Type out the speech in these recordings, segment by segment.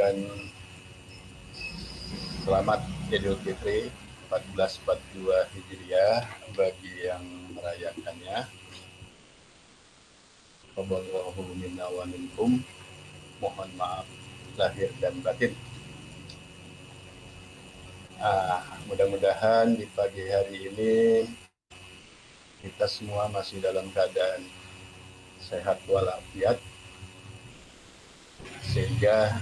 mengucapkan selamat Idul Fitri 1442 Hijriah bagi yang merayakannya. Wallahu minna wa minkum. Mohon maaf lahir dan batin. Mudah-mudahan di pagi hari ini kita semua masih dalam keadaan sehat walafiat, sehingga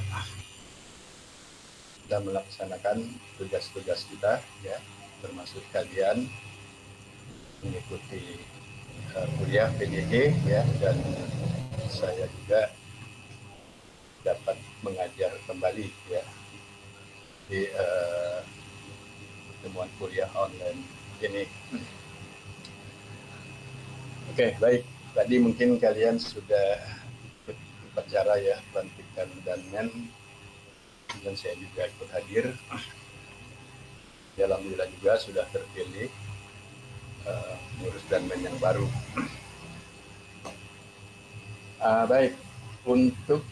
kita melaksanakan tugas-tugas kita, ya, termasuk kalian mengikuti kuliah PJJ, ya, dan saya juga dapat mengajar kembali, ya, di pertemuan kuliah online ini. Oke, baik. Tadi mungkin kalian sudah ikut upacara, ya, pelantikan danmen, dan saya juga ikut hadir. Ya, alhamdulillah juga sudah terpilih pengurus danmen yang baru. Baik, untuk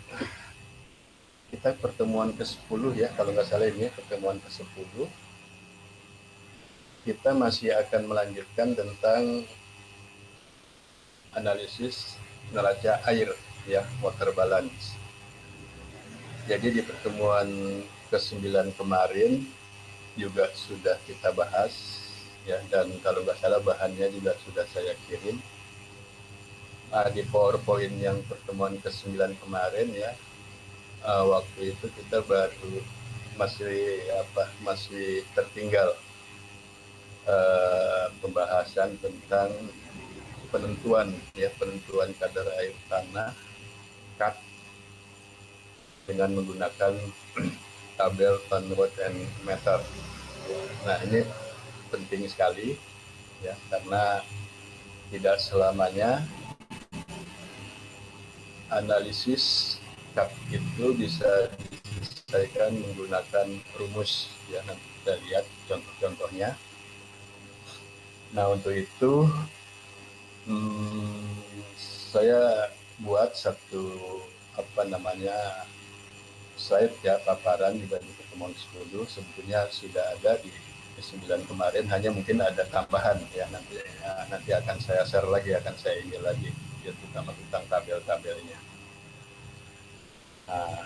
kita pertemuan ke-10, ya, kalau nggak salah ini pertemuan ke-10, kita masih akan melanjutkan tentang analisis neraca air, ya, water balance. Jadi di pertemuan ke-9 kemarin juga sudah kita bahas, ya, dan kalau nggak salah bahannya juga sudah saya kirim di PowerPoint yang pertemuan ke-9 kemarin, ya. Waktu itu kita baru masih tertinggal pembahasan tentang penentuan kadar air tanah CAT dengan menggunakan tabel Van Houten meter. Nah, ini penting sekali, ya, karena tidak selamanya analisis CAT itu bisa diselesaikan menggunakan rumus, ya. Nanti kita lihat contoh-contohnya. Nah, untuk itu saya buat satu slide, ya, paparan di pertemuan 10. Sebetulnya sudah ada di 9 kemarin, hanya mungkin ada tambahan, ya, nanti akan saya share lagi, akan saya ini lagi, ya, terutama tentang tabel-tabelnya.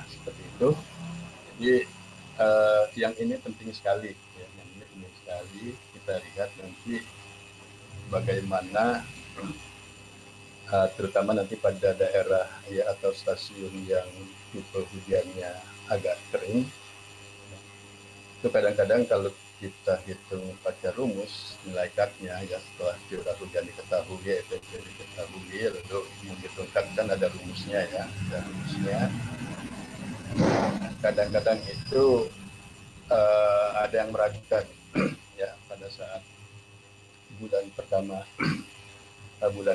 Seperti itu. Jadi yang ini penting sekali, ya, kita lihat nanti bagaimana terutama nanti pada daerah, ya, atau stasiun yang tipe hujannya agak kering. Itu kadang-kadang kalau kita hitung pakai rumus nilai CAT-nya, ya, setelah curah hujan diketahui, EPP diketahui, lalu menghitungkan, kan ada rumusnya, ya, kadang-kadang itu ada yang meragukan ya, pada saat bulan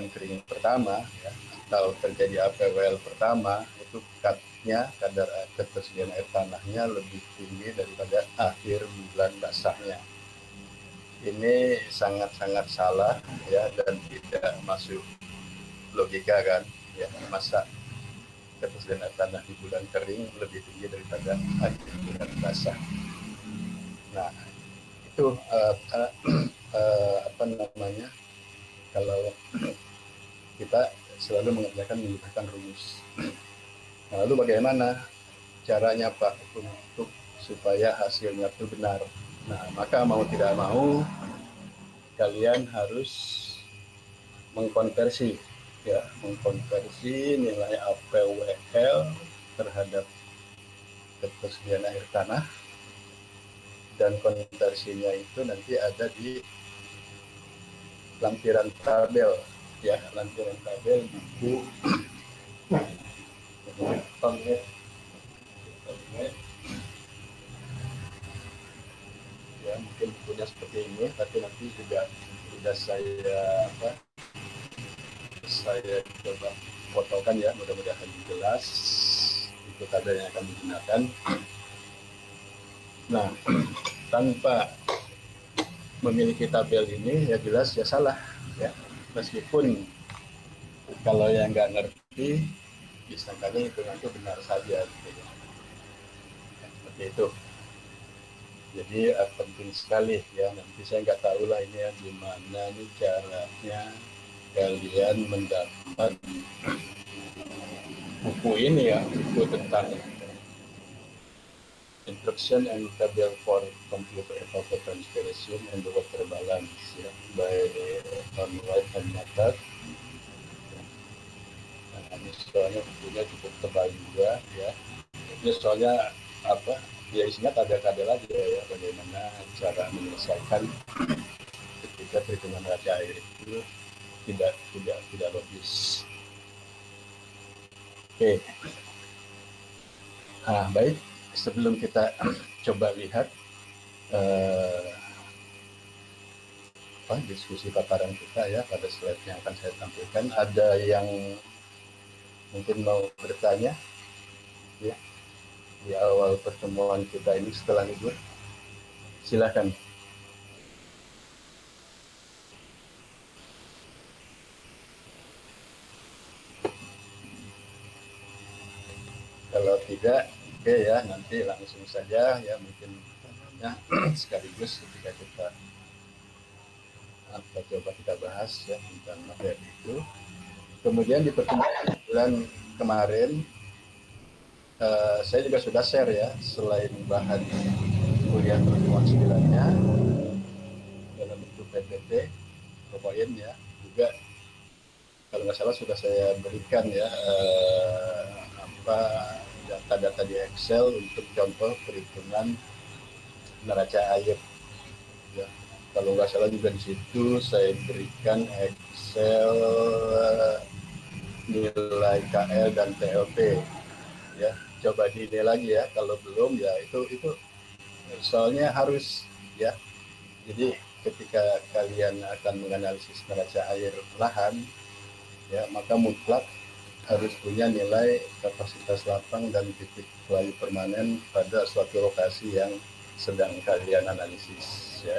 kering pertama, ya, atau terjadi APWL pertama, itu CAT-nya, kadar ketersediaan air tanahnya lebih tinggi daripada akhir bulan basahnya. Ini sangat-sangat salah, ya, dan tidak masuk logika, kan, ya. Masa ketersediaan air tanah di bulan kering lebih tinggi daripada akhir bulan basah. Nah, itu kalau kita selalu mengerjakan menggunakan rumus. Nah, lalu bagaimana caranya, Pak, untuk supaya hasilnya itu benar? Nah, maka mau tidak mau kalian harus mengkonversi nilai APWL terhadap ketersediaan air tanah, dan konversinya itu nanti ada di lampiran tabel, ya, buku Tomnet, ya, mungkin bukunya seperti ini, tapi nanti juga sudah saya coba fotokan, ya, mudah-mudahan jelas itu tabel yang akan digunakan. Nah, tanpa memiliki tabel ini, ya jelas ya salah, ya, meskipun kalau yang nggak ngerti disangkanya hitungan itu benar saja, gitu. Itu. Jadi penting sekali ya. Nanti saya nggak tahu lah ini ya gimana nih caranya kalian mendapat buku ini ya, buku tentang Instruction and Table for Computer Vapor Transpiration and Water Balance ya, by Tom White and Matter. Nah, ini soalnya bukunya cukup tebal juga ya. Ini soalnya apa? Ya isinya tabel-tabel aja ya, bagaimana cara menyelesaikan ketika perhitungan raca air itu tidak logis. Oke. Nah, baik. Sebelum kita coba lihat diskusi paparan kita ya pada slide yang akan saya tampilkan, ada yang mungkin mau bertanya ya di awal pertemuan kita ini setelah libur? Silakan. Kalau tidak, oke ya, nanti langsung saja ya, mungkin ya, sekaligus ketika kita coba kita bahas ya tentang materi itu. Kemudian di pertemuan bulan kemarin saya juga sudah share ya, selain bahan kuliah pertemuan 9-nya dalam bentuk PPT, PowerPoint ya, juga kalau nggak salah sudah saya berikan ya data-data di Excel untuk contoh perhitungan neraca air. Ya, kalau nggak salah juga di situ saya berikan Excel nilai KL dan TLP. Ya, coba dinilai lagi ya. Kalau belum ya itu soalnya harus ya. Jadi ketika kalian akan menganalisis neraca air lahan, ya maka mutlak harus punya nilai kapasitas lapang dan titik layu permanen pada suatu lokasi yang sedang kalian analisis ya.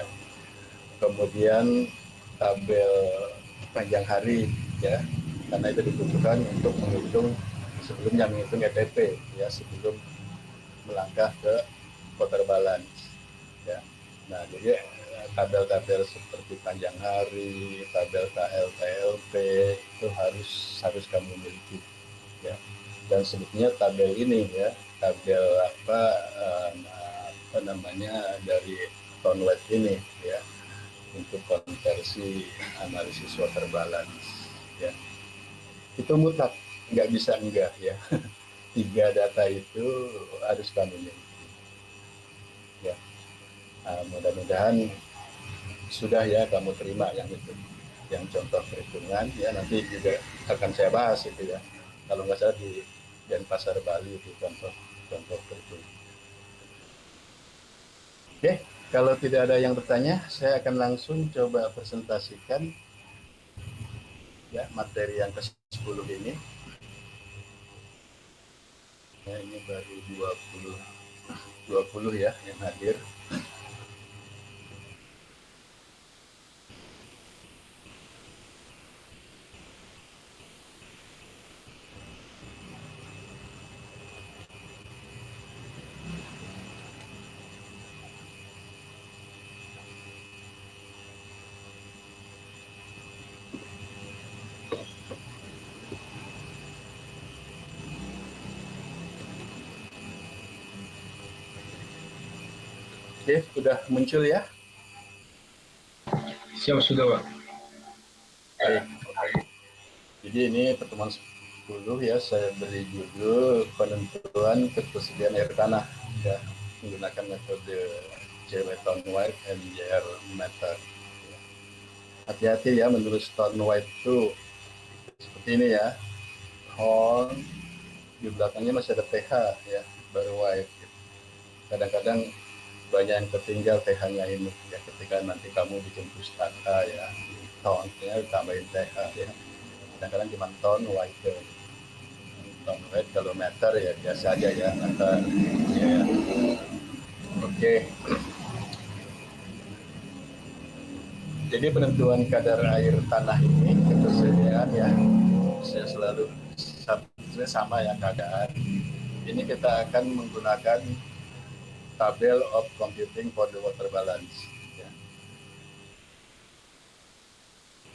Kemudian tabel panjang hari ya, karena itu dibutuhkan untuk menghitung sebelumnya menghitung ETP ya, sebelum melangkah ke quarter balance ya. Nah, jadi tabel-tabel seperti panjang hari, tabel KL, TLP itu harus kamu miliki ya. Dan sebetulnya tabel ini ya, tabel apa namanya dari Tom White ini ya, untuk konversi analisis water balance ya. Itu mutlak, nggak bisa enggak ya. 3 data itu harus kamu miliki ya. Nah, mudah-mudahan sudah ya kamu terima yang itu, yang contoh perhitungan ya, nanti juga akan saya bahas itu ya, kalau nggak salah di Denpasar Bali itu contoh perhitungan. Oke, kalau tidak ada yang bertanya saya akan langsung coba presentasikan ya materi yang ke-10 ini ya. Ini baru 20 ya yang hadir. Oke, sudah muncul ya? Siap sudah, Pak. Baik. Jadi ini pertemuan 10 ya, saya beri judul penentuan ketersediaan air tanah ya, menggunakan metode J.W. Tom White and J.R. Matter. Hati-hati ya menulis Tom White itu seperti ini ya, Horn di belakangnya masih ada TH ya, baru White. Kadang-kadang banyak yang tertinggal TH-nya ini ya, ketika nanti kamu bikin pustaka ya, Horn-nya tambahin TH ya. Kadang-kadang cuma Tom White. Tom White kalau meter ya biasa aja ya, meter ya. Oke. Jadi penentuan kadar air tanah ini ketersediaan ya, saya selalu sama ya keadaan. Ini kita akan menggunakan table of computing for the water balance. Ya.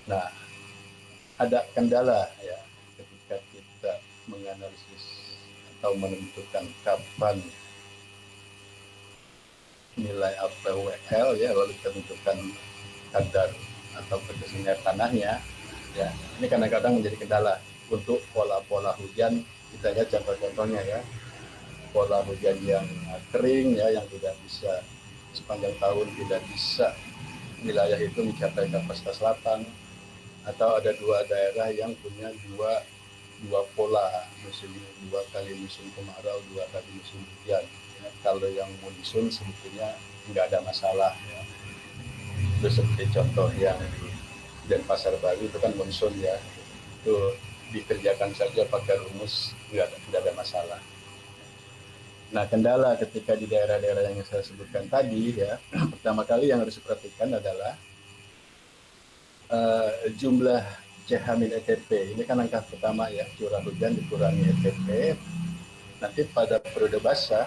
Nah, ada kendala ya ketika kita menganalisis atau menentukan kapan nilai APWL ya, lalu kita tentukan kadar atau ketersediaan air tanahnya ya. Ini kadang-kadang menjadi kendala untuk pola-pola hujan. Kita lihat contoh-contohnya ya, pola hujan yang kering ya, yang tidak bisa sepanjang tahun tidak bisa wilayah itu mencapai kapasitas lapang, atau ada dua daerah yang punya dua pola musim, dua kali musim kemarau, dua kali musim hujan ya. Kalau yang monsun sebetulnya nggak ada masalah ya. Itu seperti contoh yang di Denpasar Bali itu kan monsun ya, itu dikerjakan saja pakai rumus, tidak ada masalah. Nah, kendala ketika di daerah-daerah yang saya sebutkan tadi ya, pertama kali yang harus diperhatikan adalah jumlah CH-ETP. Ini kan angka pertama ya, curah hujan dikurangi ETP. Nanti pada periode basah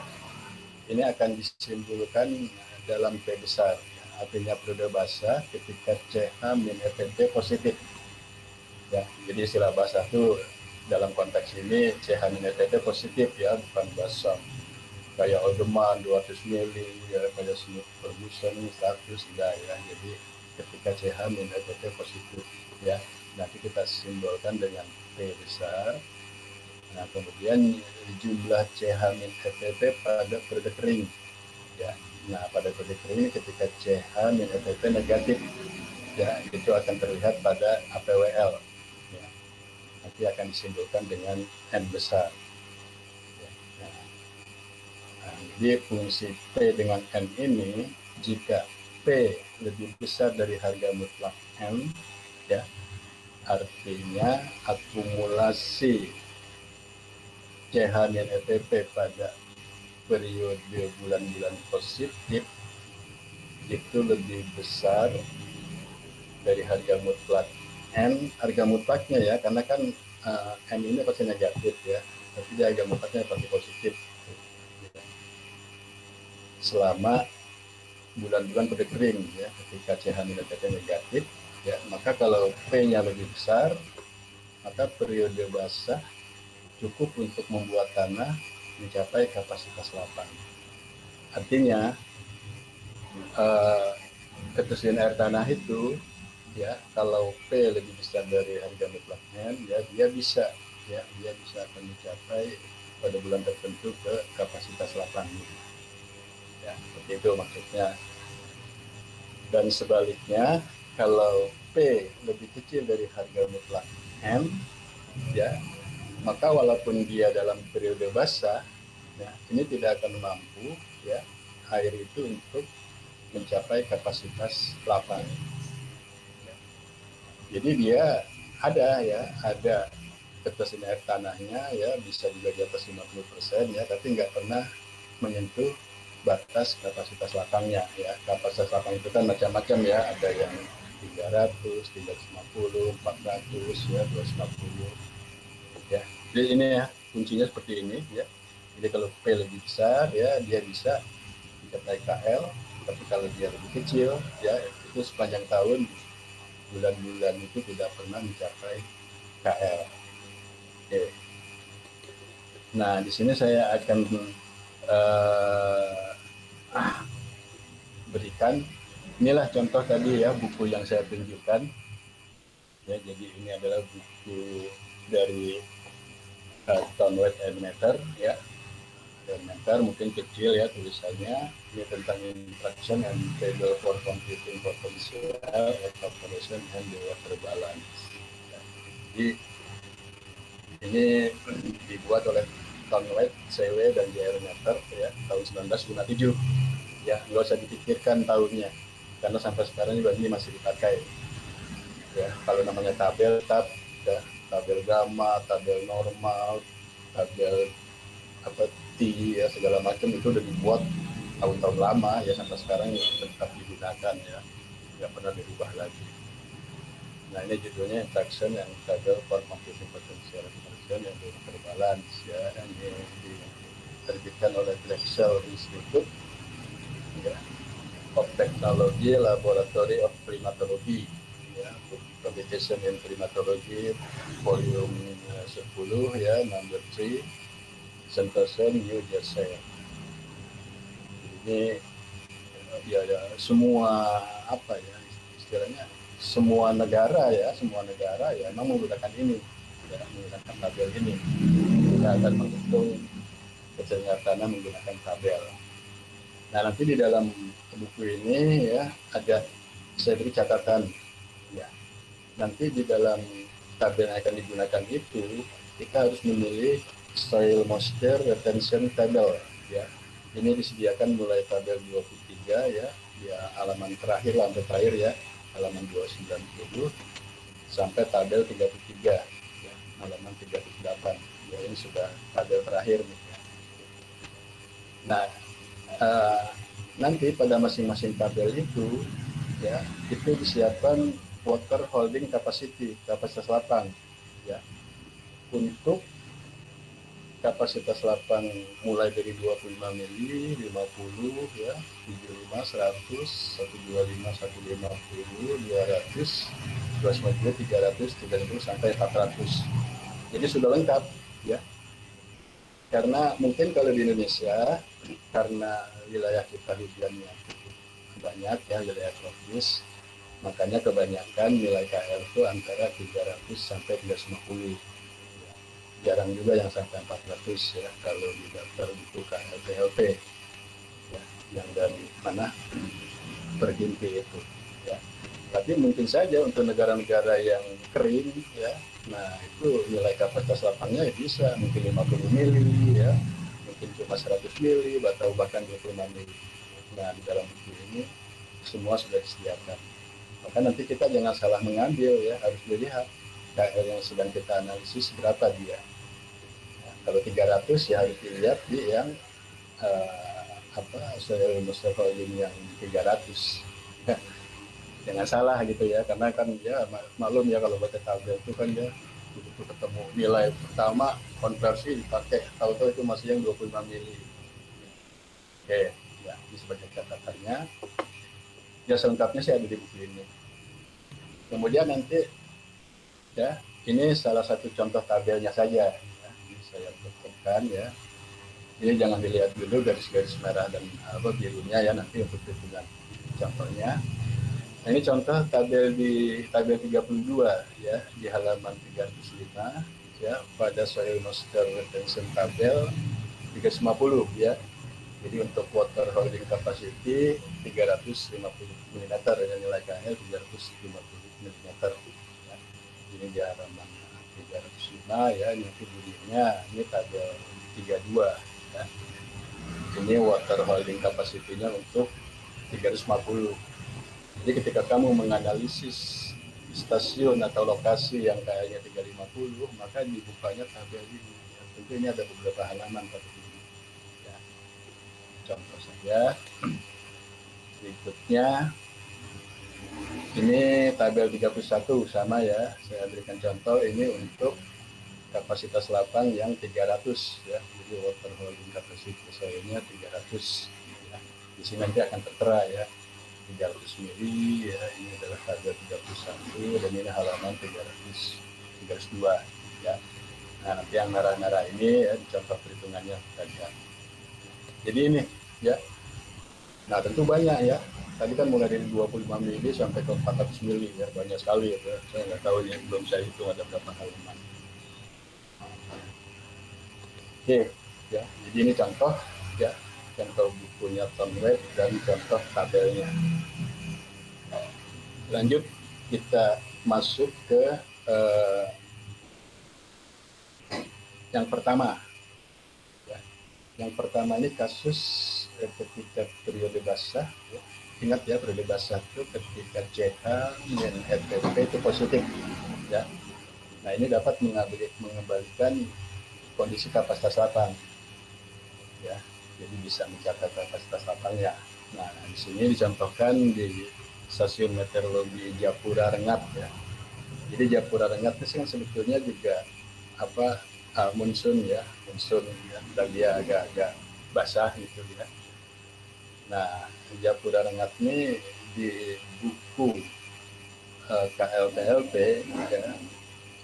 ini akan disimpulkan dalam P besar. Artinya periode basah ketika CH-ETP positif. Ya, jadi istilah basah itu dalam konteks ini CH-ETP positif ya, bukan basah kayak Aldeman 200 mili ya, kayak Smooth Ferguson 100 enggak ya. Jadi ketika CH-ETP positif ya, nanti kita simbolkan dengan P besar. Nah, kemudian jumlah CH-ETP pada periode kering ya. Nah, pada periode kering ini ketika CH-ETP negatif ya, itu akan terlihat pada APWL ya. Nanti akan disimbolkan dengan N besar ya. Nah, jadi fungsi P dengan N ini, jika P lebih besar dari harga mutlak N ya, artinya akumulasi CH-ETP pada periode bulan-bulan positif itu lebih besar dari harga mutlak N. Harga mutlaknya ya, karena kan N ini pasti negatif ya, tapi di harga mutlaknya pasti positif selama bulan-bulan pada kering ya. Ketika CH-ETP negatif ya, maka kalau P-nya lebih besar, maka periode basah cukup untuk membuat tanah mencapai kapasitas lapang. Artinya ketersediaan air tanah itu ya, kalau P lebih besar dari harga mutlak N ya, dia bisa akan mencapai pada bulan tertentu ke kapasitas lapang ya, seperti itu maksudnya. Dan sebaliknya, kalau P lebih kecil dari harga mutlak N ya, maka walaupun dia dalam periode basah ya, ini tidak akan mampu ya air itu untuk mencapai kapasitas lapang. Jadi dia ada ketersediaan air tanahnya ya, bisa juga di atas 50% ya, tapi nggak pernah menyentuh batas kapasitas lapangnya ya. Kapasitas lapang itu kan macam-macam ya, ada yang 300, 350, 400 ya, 250 ya. Jadi ini ya kuncinya seperti ini ya. Jadi kalau P lebih besar ya, dia bisa mencapai KL, tapi kalau dia lebih kecil ya, itu sepanjang tahun bulan-bulan itu tidak pernah mencapai KL. Oke. Nah, di sini saya akan berikan, inilah contoh tadi ya, buku yang saya tunjukkan ya. Jadi ini adalah buku dari Town Weight and Meter ya. Meter mungkin kecil ya tulisannya. Ini tentang instruction and table for computing potential evaporation and the water balance ya. Jadi ini dibuat oleh Townley, CW dan JR Meter ya, tahun 1957 ya. Nggak usah dipikirkan tahunnya, karena sampai sekarang juga ini masih dipakai ya. Kalau namanya tabel ya, tabel gamma, tabel normal, tabel T ya, segala macam itu udah dibuat tahun-tahun lama ya, sampai sekarang tetap digunakan ya, nggak pernah dirubah lagi. Nah, ini judulnya Instruction and Table for Computing Potential Evaporation and the Water Balance ya. Ini diterbitkan oleh Drexel Institute Teknologi Laboratory of Primatology, ya, Publication in Primatology, volume 10, ya, number 3, Centerson, New Jersey. Ini ya semua apa ya istilahnya, semua negara ya emang menggunakan ini, ya, menggunakan tabel ini. Kita akan menghitung kesehatannya menggunakan tabel. Nah, nanti di dalam buku ini ya ada saya beri catatan, ya. Nanti di dalam tabel yang akan digunakan itu kita harus memilih soil moisture retention table, ya. Ini disediakan mulai tabel 23, ya, di halaman terakhir, lantai terakhir, ya, halaman 290 sampai tabel 33, ya, halaman 38. Ya, ini sudah tabel terakhir nih, ya. Nah, nanti pada masing-masing tabel itu, ya, itu disiapkan water holding capacity, kapasitas lapang, ya. Untuk kapasitas lapang mulai dari 25 mili, 50, ya, 75, 100, 125, 150, 200, 250, 300, 300 sampai 400. Jadi sudah lengkap, ya. Karena mungkin kalau di Indonesia, karena wilayah kita hujannya cukup banyak, ya, wilayah tropis, makanya kebanyakan nilai KL itu antara 300 sampai 350. Jarang juga yang sampai 400, ya, kalau di daftar buku KLPLP, ya, yang dari mana berhenti itu, ya. Tapi mungkin saja untuk negara-negara yang kering, ya, nah itu nilai kapasitas lapangnya ya bisa mungkin 50 mili, ya, mungkin cuma 100 mili atau bahkan 25 mili. Nah, di dalam buku ini semua sudah disediakan. Maka nanti kita jangan salah mengambil, ya, harus dilihat KL yang sedang kita analisis berapa dia. Nah, kalau 300 ya harus dilihat di yang soil moisture holding yang 300. Jangan salah gitu, ya, karena kan ya maklum, ya, kalau baca tabel itu kan ya begitu ketemu nilai pertama konversi dipakai, tahu-tahu itu masih yang 25 mili. Oke, ya, ini sebagai catatannya. Ya, selengkapnya sih ada di buku ini. Kemudian nanti, ya, ini salah satu contoh tabelnya saja, ya. Ini saya tekan, ya. Ini jangan dilihat dulu garis-garis merah dan birunya, ya, nanti untuk hitungan contohnya. Nah, ini contoh tabel di tabel 32, ya, di halaman 305, ya, pada soil moisture retention tabel 350, ya. Jadi untuk water holding capacity 350 mm dengan nilai KL 350 mm. Ya. Ini di halaman 305, ya, ini bunyinya, ini tabel 32, ya. Ini water holding capacity-nya untuk 350. Jadi ketika kamu menganalisis stasiun atau lokasi yang kayaknya 350, maka dibukanya tabel ini. Ya, tentu ini ada beberapa halaman pada ini. Ya. Contoh saja. Berikutnya, ini tabel 31 sama, ya. Saya berikan contoh ini untuk kapasitas lapang yang 300, ya. Jadi water holding capacity soilnya 300. Ya. Di sini nanti akan tertera, ya, 300 mili, ya, ini adalah tabel 31 dan ini halaman 302, ya. Nah, nanti yang merah-merah ini, ya, contoh perhitungannya saja. Jadi ini, ya. Nah, tentu banyak, ya. Tadi kan mulai dari 25 mili sampai ke 400 mili, ya, banyak sekali, ya. Saya nggak tahu, ya, belum saya hitung ada berapa halaman. Oke, ya. Jadi ini contoh, ya, contoh bukunya Tom Webb dan contoh tabelnya. Lanjut, kita masuk ke yang pertama. Ya. Yang pertama ini kasus ketika periode basah. Ya. Ingat, ya, periode basah itu ketika CH dan RPP itu positif. Ya. Nah, ini dapat mengembalikan kondisi kapasitas lapang. Ya. Jadi bisa mencatat kapasitas lapangnya. Nah, di sini dicontohkan di stasiun meteorologi Japura Rengat, ya. Jadi Japura Rengat itu kan sebetulnya juga monsun, ya, dan dia agak-agak basah gitu, ya. Nah, Japura Rengat ini di buku KL-TLP ya,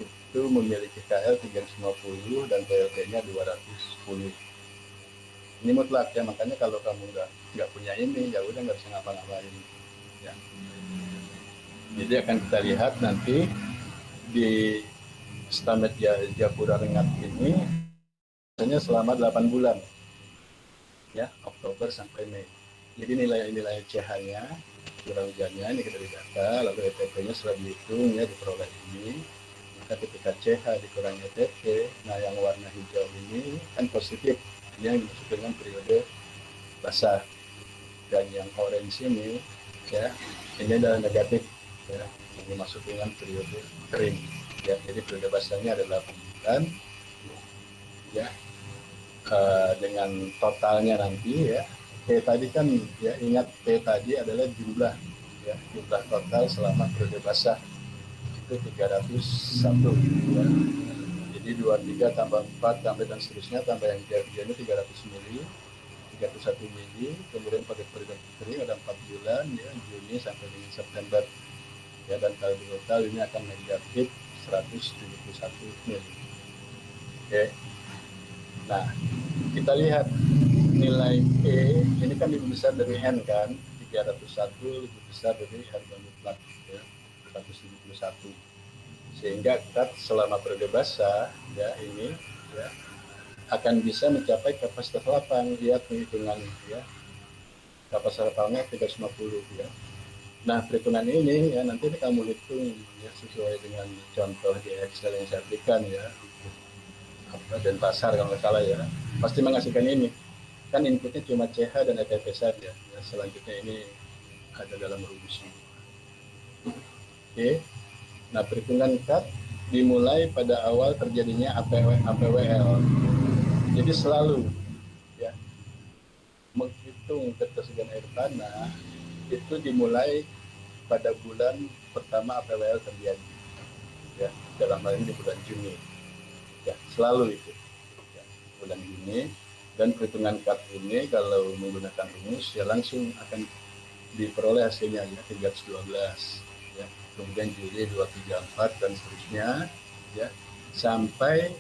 itu memiliki KL 350 dan TLP-nya 210. Ini mutlak ya, makanya kalau kamu nggak punya ini, ya udah nggak bisa ngapa-ngapain. Ya. Jadi akan kita lihat nanti di Stamet Japura Rengat ini biasanya selama 8 bulan, ya Oktober sampai Mei. Jadi nilai-nilai CH-nya, curah hujannya ini kita didata, lalu ETP-nya setelah dihitung ya diperoleh ini. Maka ketika CH dikurangi ETP, nah yang warna hijau ini kan positif, ini yang dimaksud dengan periode basah, dan yang orange ini ya ini adalah negatif ya, yang dimaksud dengan periode kering ya. Jadi periode basahnya adalah 8 bulan ya, dengan totalnya nanti ya. P tadi kan ya, ingat P tadi adalah jumlah ya, jumlah total selama periode basah itu 301 ya. Jadi 23 tambah 4 tambah dan seterusnya, tambah yang dia ini 300 mili, 301 mili, kemudian pada periode kering ada 4 bulan ya, Juni sampai dengan September ya, dan kalau total ini akan negatif 171 mili. Oke. Nah, kita lihat nilai E ini kan lebih besar dari N kan, 301 lebih besar dari harga mutlak ya, 171. Sehingga kat selama periode basah ya ini ya akan bisa mencapai kapasitas lapang. Lihat hitungan ya, kapasitas lapangnya 350 ya. Nah, perhitungan ini ya nanti kamu hitung ya sesuai dengan contoh di Excel yang saya berikan ya, apa dan pasar kalau nggak salah ya, pasti menghasilkan ini. Kan inputnya cuma CH dan ETP saja ya, selanjutnya ini ada dalam rumus. Oke. Nah, perhitungan cut dimulai pada awal terjadinya APWL. Jadi selalu ya menghitung ketersediaan air tanah itu dimulai pada bulan pertama APWL terjadi. Ya, dalam hal ini di bulan Juni. Ya, selalu itu. Ya, bulan Juni, dan perhitungan cut ini kalau menggunakan rumus ya langsung akan diperoleh hasilnya ya 312 ya, kemudian Juli 234 dan seterusnya ya, sampai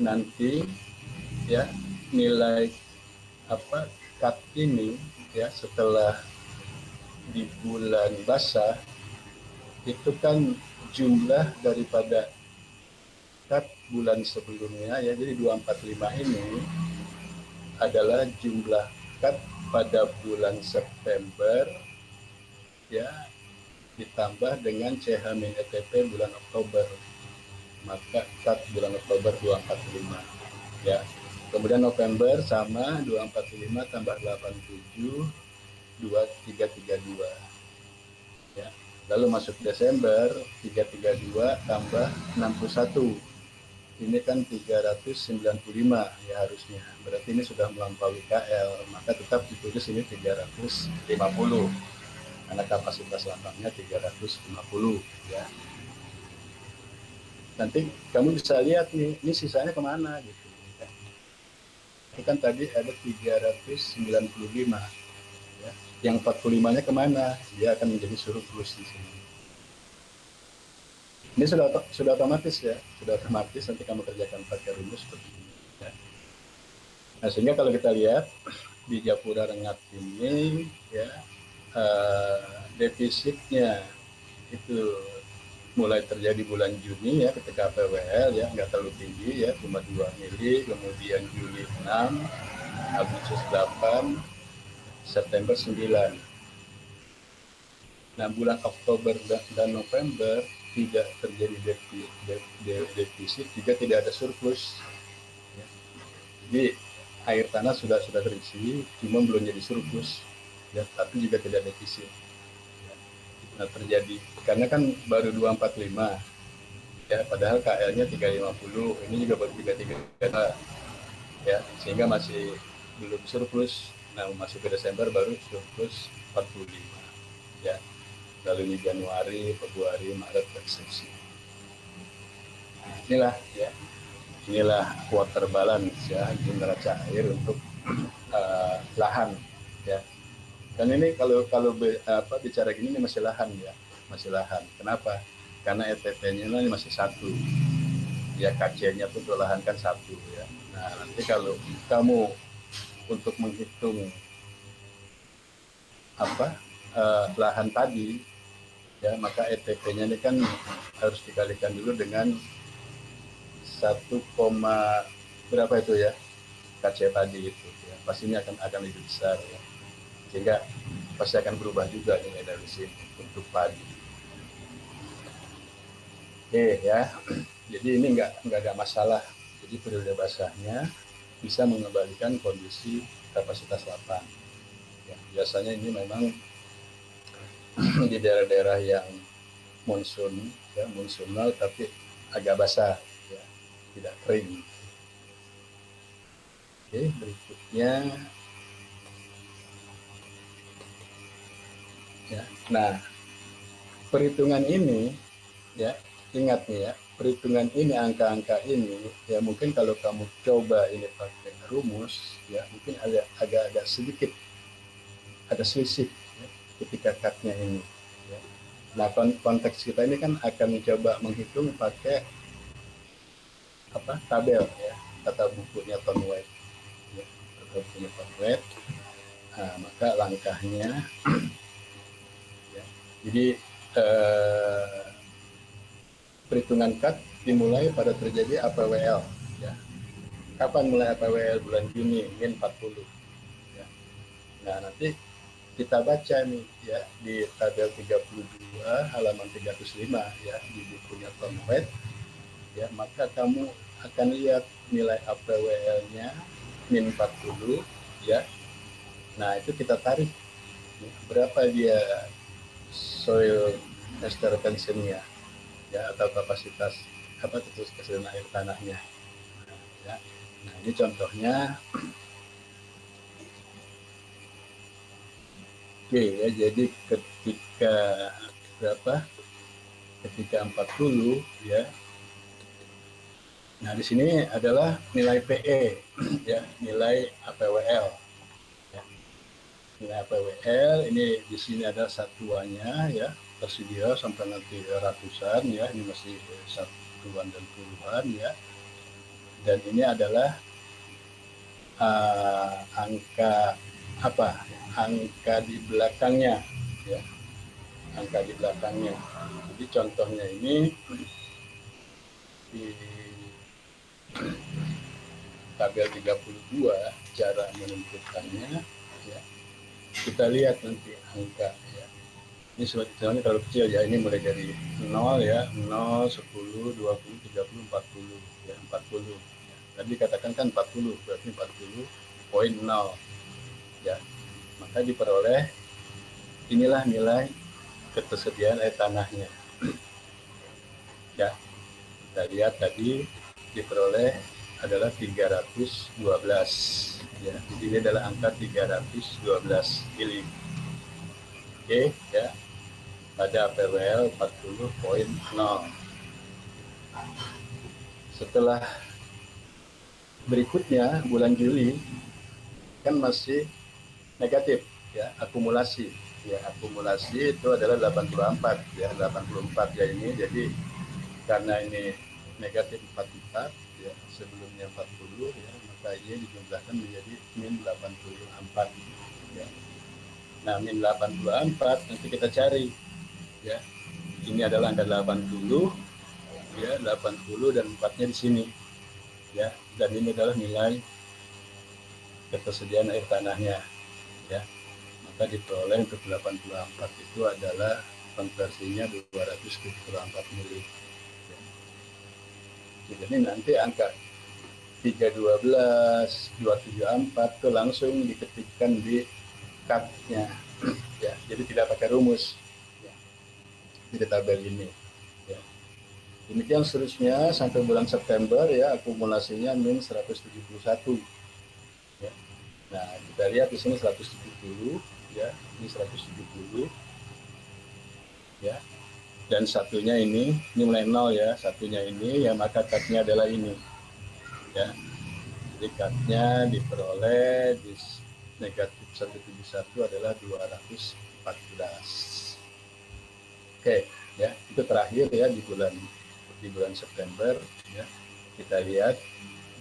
nanti ya nilai apa cut ini ya setelah di bulan basah itu kan jumlah daripada cut bulan sebelumnya ya, jadi 245 ini adalah jumlah cut pada bulan September ya ditambah dengan CH-ETP bulan Oktober, maka cut bulan Oktober 245 ya. Kemudian November sama 245 tambah 87 2332 ya. Lalu masuk Desember 332 tambah 61, ini kan 395 ya harusnya, berarti ini sudah melampaui KL, maka tetap ditulis ini 350 karena kapasitas lapangnya 350 ya. Nanti kamu bisa lihat nih, ini sisanya kemana gitu. Itu kan tadi ada 395 ya. Yang 45-nya kemana? Dia akan menjadi surplus di sini. Ini sudah otomatis ya, sudah otomatis nanti kamu kerjakan pakai rumus seperti ini ya. Nah, sehingga kalau kita lihat di Japura Rengat ini ya, defisitnya itu mulai terjadi bulan Juni ya ketika PWL ya nggak terlalu tinggi ya, cuma 2 mili, kemudian Juli 6, Agustus 8, September 9. Nah, bulan Oktober dan November tidak terjadi defisit, juga tidak ada surplus ya. Jadi air tanah sudah terisi, cuma belum jadi surplus ya, tapi juga tidak defisit. Nah, terjadi karena kan baru 245 ya, padahal KL-nya 350, ini juga baru 333 ya, sehingga masih belum surplus. Nah, masuk ke Desember baru surplus 45 ya, lalu ini Januari, Februari, Maret dan seterusnya. Nah, inilah water balance ya, neraca air untuk lahan ya. Dan ini kalau bicara gini ini masih lahan ya, masih lahan. Kenapa? Karena ETP-nya ini masih satu, ya KC-nya pun untuk lahan kan satu ya. Nah nanti kalau kamu untuk menghitung lahan tadi, ya maka ETP-nya ini kan harus dikalikan dulu dengan 1, berapa itu ya KC tadi itu ya. Pastinya akan lebih besar ya, sehingga pasti akan berubah juga nilai dari sini untuk padi. Oke ya, jadi ini nggak ada masalah. Jadi periode basahnya bisa mengembalikan kondisi kapasitas lapang. Ya, biasanya ini memang di daerah-daerah yang monsun, ya monsunal tapi agak basah, ya, tidak kering. Oke, berikutnya, ya. Nah, perhitungan ini, ya, ingat nih ya, perhitungan ini, angka-angka ini, ya mungkin kalau kamu coba ini pakai rumus, ya mungkin agak sedikit ada selisih ya, ketika cut-nya ini. Ya. Nah, konteks kita ini kan akan mencoba menghitung pakai tabel ya, kata bukunya Tom White. Ya, kata bukunya Tom White. Nah, maka langkahnya, ya, jadi perhitungan cut dimulai pada terjadi APWL. Ya. Kapan mulai APWL? Bulan Juni, min 40. Ya. Nah, nanti kita baca nih ya di tabel 32 halaman 305 ya di bukunya Tom White, ya maka kamu akan lihat nilai APWL-nya min 40 ya. Nah, itu kita tarik berapa dia soil moisture retention-nya ya, atau kapasitas kesediaan air tanahnya. Ya. Nah, ini contohnya. Oke ya, jadi ketika ketika 40 ya. Nah, di sini adalah nilai PE ya, nilai APWL. Ya. Nilai APWL ini di sini ada satuannya ya, tersedia sampai nanti ratusan ya, ini masih satuan dan puluhan ya. Dan ini adalah angka di belakangnya ya, angka di belakangnya. Jadi contohnya ini di tabel 32 cara menentukannya ya. Kita lihat nanti angka ya. Ini sebetulnya terlalu kecil ya, ini mulai dari 0 ya, 0, 10, 20, 30, 40 ya, 40 ya. Tadi katakan kan 40, berarti 40,0 ya. Maka diperoleh inilah nilai ketersediaan air tanahnya. Ya. Kita lihat tadi diperoleh adalah 312 ya. Jadi ini adalah angka 312 mili. Oke ya. Pada APWL 40,0. Setelah berikutnya bulan Juli kan masih negatif ya, akumulasi ya, akumulasi itu adalah 84 ya, 84 ya ini. Jadi karena ini negatif 44 ya, sebelumnya 40 ya, maka ini dijumlahkan menjadi min 84 ya. Nah, min 84 nanti kita cari ya. Ini adalah angka 80 ya, 80 dan 4-nya di sini ya. Dan ini adalah nilai ketersediaan air tanahnya ya. Maka diperoleh untuk 84 itu adalah konversinya 274 mili. Ya. Jadi nanti angka 312, 274 itu langsung diketikkan di cut-nya ya. Jadi tidak pakai rumus ya, di tabel ini ya. Demikian seterusnya sampai bulan September ya, akumulasinya min 171 ya. Nah, kita lihat di sini 170 ya, ini 170 ya. Dan satunya ini mulai 0 ya, satunya ini ya, maka cut-nya adalah ini ya. Jadi cut-nya diperoleh di negatif 171 adalah 214. Oke, ya itu terakhir ya di bulan September ya. Kita lihat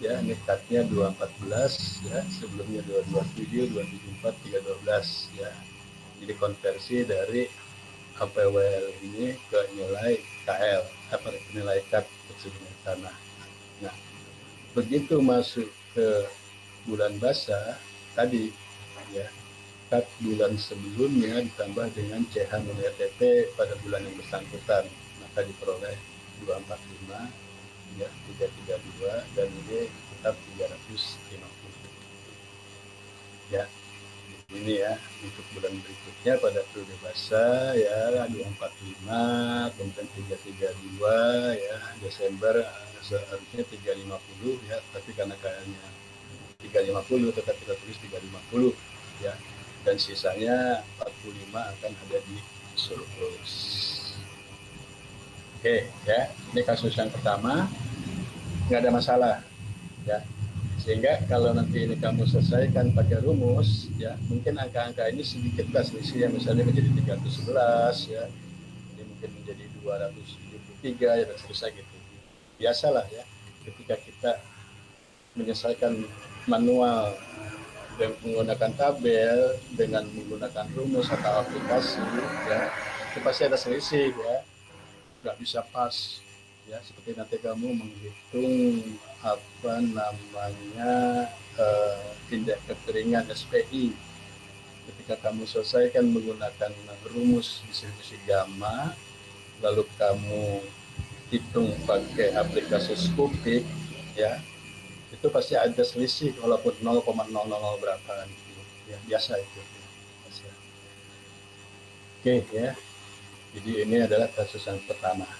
ya, ini cutnya 214 ya, sebelumnya 227, 274, 312 ya. Jadi konversi dari APWL ini ke nilai KL, apa nilai cut persediaan tanah. Nah, begitu masuk ke bulan basah tadi ya, cut bulan sebelumnya ditambah dengan CH nilai TP pada bulan yang bersangkutan, maka diperoleh 245 ya, 332, dan ini tetap 350 ya. Ini ya untuk bulan berikutnya pada periode basah ya 245, kemudian 332 ya, Desember seharusnya 350 ya, tapi karena kayaknya 350 tetap kita tulis 350 ya, dan sisanya 45 akan ada di surplus. Oke ya, ini kasus yang pertama, nggak ada masalah ya. Sehingga kalau nanti ini kamu selesaikan pakai rumus ya, mungkin angka-angka ini sedikit selisih, misalnya menjadi 311 ya, ini mungkin menjadi 273 ya, dan seterusnya gitu. Biasalah ya, ketika kita menyelesaikan manual dengan menggunakan tabel, dengan menggunakan rumus atau aplikasi ya, itu pasti ada selisih ya, nggak bisa pas ya. Seperti nanti kamu menghitung apa namanya tindak kekeringan SPI, ketika kamu selesaikan menggunakan rumus distribusi gamma, lalu kamu hitung pakai aplikasi Scopik ya, itu pasti ada selisih walaupun 0,000 berapa gitu ya, biasa itu biasa. Oke ya, jadi ini adalah kasus yang pertama.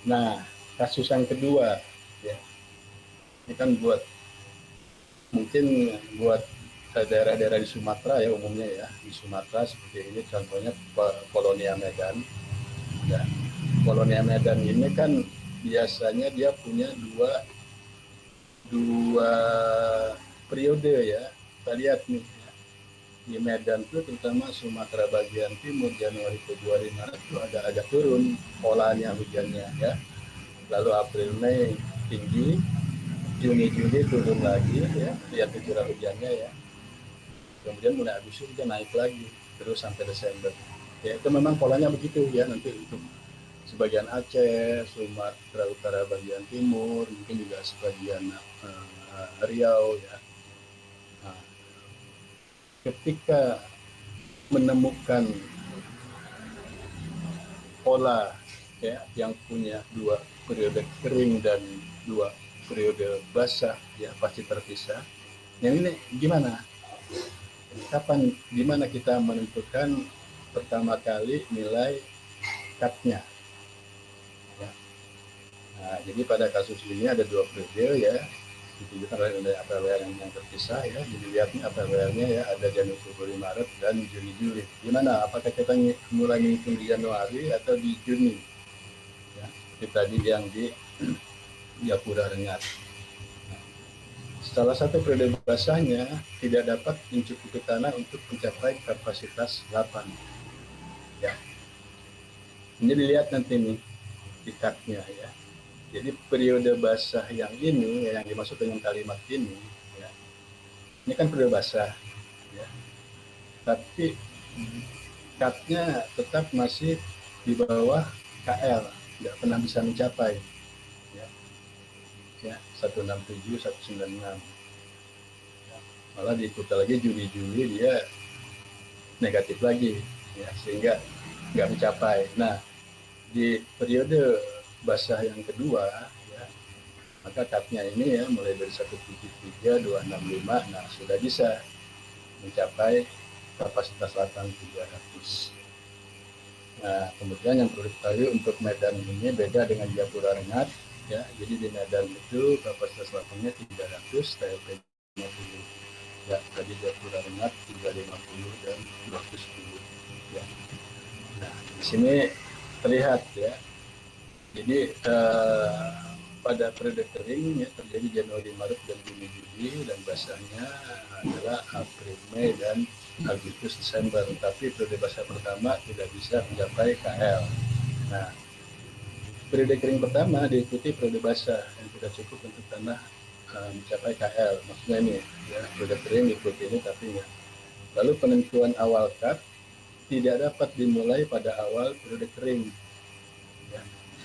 Nah, kasus yang kedua ya, ini kan mungkin buat daerah-daerah di Sumatera ya, umumnya ya di Sumatera seperti ini, contohnya Kolonia Medan ya. Kolonia Medan ini kan biasanya dia punya dua periode ya. Kita lihat nih ya, di Medan itu terutama Sumatera bagian timur, Januari, Februari, Maret itu agak turun polanya hujannya ya, lalu April, Mei tinggi, Juni, Juli turun lagi ya, lihat curah hujannya ya, kemudian mulai Agustus dia naik lagi terus sampai Desember ya. Itu memang polanya begitu ya. Nanti untuk sebagian Aceh, Sumatera Utara bagian timur, mungkin juga sebagian Riau ya. Nah, ketika menemukan pola ya yang punya dua periode kering dan dua periode basah ya, pasti terpisah. Yang ini gimana? Kapan, dimana kita menentukan pertama kali nilai cut-nya ya. Nah, jadi pada kasus ini ada dua periode ya, ditunjukkan oleh nilai APWL yang terpisah ya. Jadi lihat nih APWL-nya ya, ada Januari, Februari, Maret, dan Juni, Juli. Gimana? Apakah kita mulai ngitung di Januari atau di Juni? Ya, seperti tadi yang di Japura Rengat. Salah satu periode basahnya tidak dapat mencukupi tanah untuk mencapai kapasitas 8. Ya. Ini dilihat nanti nih tingkatnya ya. Jadi periode basah yang ini yang dimaksud dengan kalimat ini ya, ini kan periode basah ya, tapi cut-nya tetap masih di bawah KL, nggak pernah bisa mencapai ya 167, 196 ya. Malah diikuti lagi Juli dia negatif lagi ya, sehingga nggak mencapai. Nah, di periode basah yang kedua ya, maka cut-nya ini ya mulai dari 173, 265, nah sudah bisa mencapai kapasitas latang 300. Nah, kemudian yang perlu diketahui untuk Medan ini beda dengan Japura Rengat ya. Jadi di Medan itu kapasitas latangnya 300, TLP 50 ya. Tadi Japura Rengat 350 dan 210 ya. Nah, di sini terlihat ya. Jadi pada periode kering ya terjadi Januari, Maret, dan Juni, Juli, dan basahnya adalah April, Mei, dan Agustus, Desember. Tapi periode basah pertama tidak bisa mencapai KL. Nah, periode kering pertama diikuti periode basah yang tidak cukup untuk tanah mencapai KL. Maksudnya ini ya, periode kering diikuti ini tapi enggak. Lalu penentuan awal cut tidak dapat dimulai pada awal periode kering ya,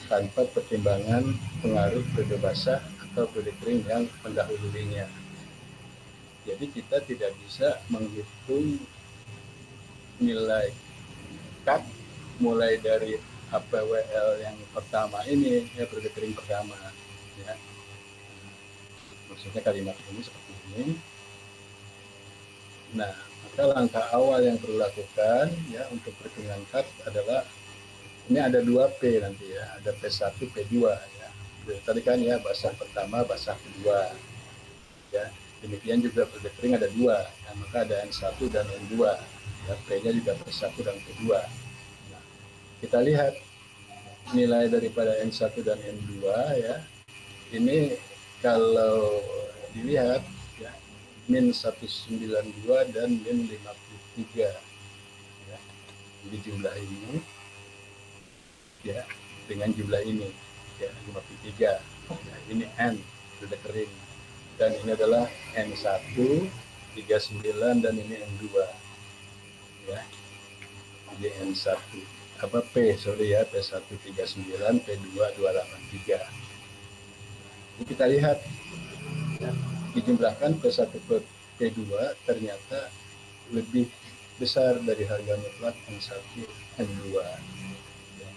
tanpa pertimbangan pengaruh periode basah atau periode kering yang mendahulunya. Jadi kita tidak bisa menghitung nilai cut mulai dari HPWL yang pertama ini ya, periode kering pertama ya. Maksudnya kalimat ini seperti ini. Nah, maka langkah awal yang perlu lakukan ya untuk perhitungan cut adalah ini ada 2P nanti ya, ada P1, P2 ya. Tadi kan ya basah pertama, basah kedua ya. Demikian juga periode kering ada 2 ya, maka ada N1 dan N2 ya, P-nya juga P1 dan P2. Nah, kita lihat nilai daripada N1 dan N2 ya. Ini kalau dilihat ya, min 192 dan min 53 ya. Jadi jumlah ini ya dengan jumlah ini ya 53 ya, ini N sudah kering dan ini adalah N1 39 dan ini N2 ya, jadi N1 apa P sorry ya, P1 39, P2 283. Ini kita lihat ya, dijumlahkan P1 ke P2 ternyata lebih besar dari harga mutlak N1 N2 ya.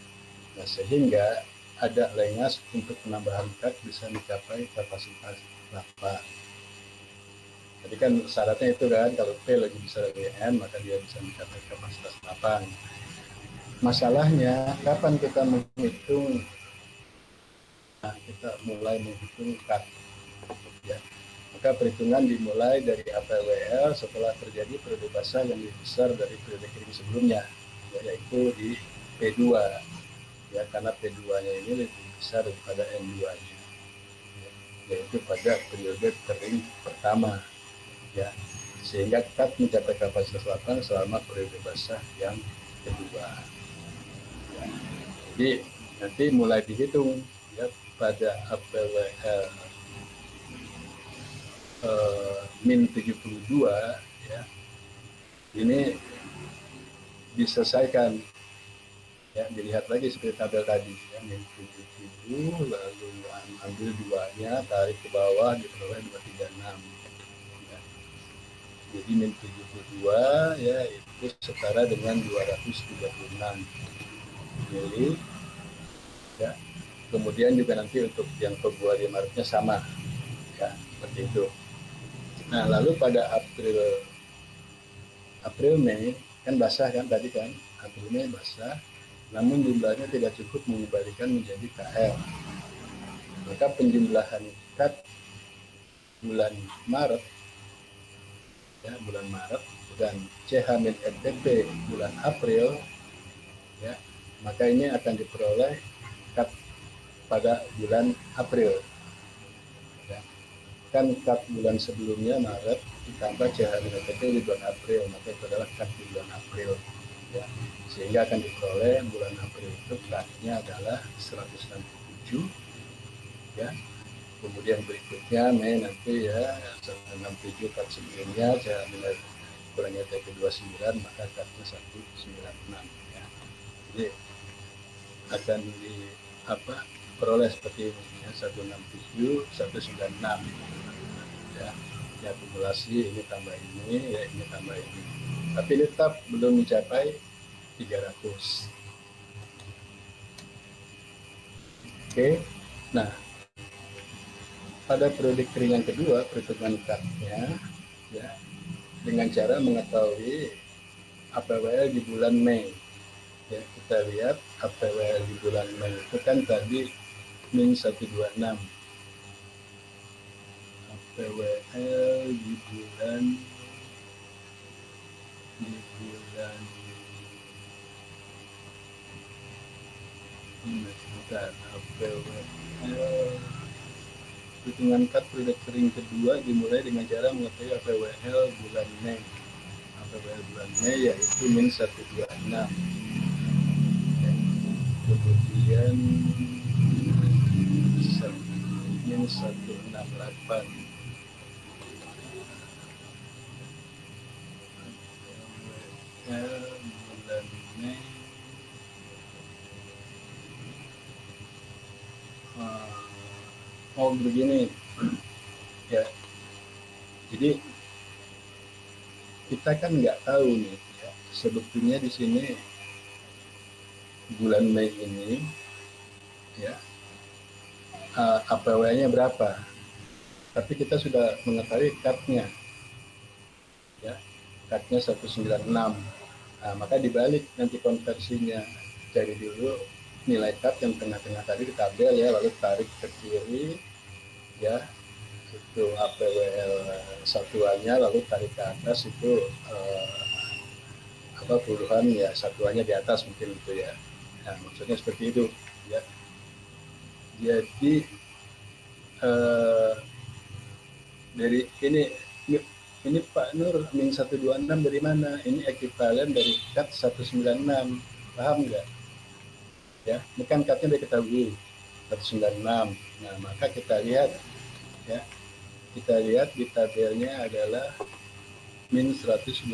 Nah, sehingga ada lengas untuk penambahan cut bisa mencapai kapasitas 8. Jadi kan syaratnya itu kan, kalau P lebih besar dari N, maka dia bisa mencapai kapasitas 8. Masalahnya, kapan kita menghitung? Nah, kita mulai menghitung cut. Ya. Maka perhitungan dimulai dari APWL setelah terjadi periode basah yang lebih besar dari periode kering sebelumnya, yaitu di P2. Ya, karena P2-nya ini lebih besar daripada N2-nya, yaitu pada periode kering pertama, ya, sehingga cut mencapai kapasitas 8 selama periode basah yang kedua. Ya. Jadi nanti mulai dihitung ya pada APWL min 72 ya, ini diselesaikan. Ya, dilihat lagi seperti tabel tadi ya, min 77 lalu ambil 2-nya tarik ke bawah diperoleh 236 ya. Jadi min 72 ya itu setara dengan 236 mili ya. Kemudian juga nanti untuk yang Februari Maretnya sama ya, seperti itu. Nah, lalu pada April Mei kan basah kan tadi kan, April Mei basah, namun jumlahnya tidak cukup mengembalikan menjadi KL. Maka penjumlahan cut bulan Maret ya, bulan Maret dan CH-FTP bulan April ya, maka ini akan diperoleh cut pada bulan April ya. Kan cut bulan sebelumnya Maret ditambah CH-FTP di bulan April, maka itu adalah cut di bulan April ya, sehingga akan diperoleh bulan April itu cut-nya adalah 167 ya. Kemudian berikutnya Mei nanti ya 167 cut sebelumnya saya nilai kurangnya TP 29 maka cutnya 196 ya. Jadi akan di peroleh seperti ini ya, 167 196 ya. Ya, akumulasi ini tambah ini ya, ini tambah ini, tapi tetap belum mencapai 300. Oke, nah pada periode kering yang kedua perhitungan cut-nya ya dengan cara mengetahui APWL di bulan Mei ya. Kita lihat APWL di bulan Mei itu kan tadi min 126, APWL di bulan sebentar, APWL Hitungan cut periode kering kedua dimulai dengan cara mengetahui APWL bulan Mei. APWL bulan Mei yaitu min 126. Kemudian min 168. Bulan Mei. Oh begini ya, jadi kita kan nggak tahu nih ya, sebetulnya di sini bulan Mei ini ya APW-nya berapa, tapi kita sudah mengetahui cut-nya ya, cut-nya 196. Nah, maka dibalik nanti konversinya, cari dulu nilai cut yang tengah-tengah tadi di tabel ya, lalu tarik ke kiri ya, itu APWL satuannya, lalu tarik ke atas itu puluhan ya, satuannya di atas mungkin itu ya. Nah, maksudnya seperti itu ya. Jadi dari ini Pak Nur min 126 dari mana? Ini ekuivalen dari cut 196, paham nggak? Ya, ini kan cutnya udah ketahui 196. Nah, maka kita lihat ya, kita lihat di tabelnya adalah min 126.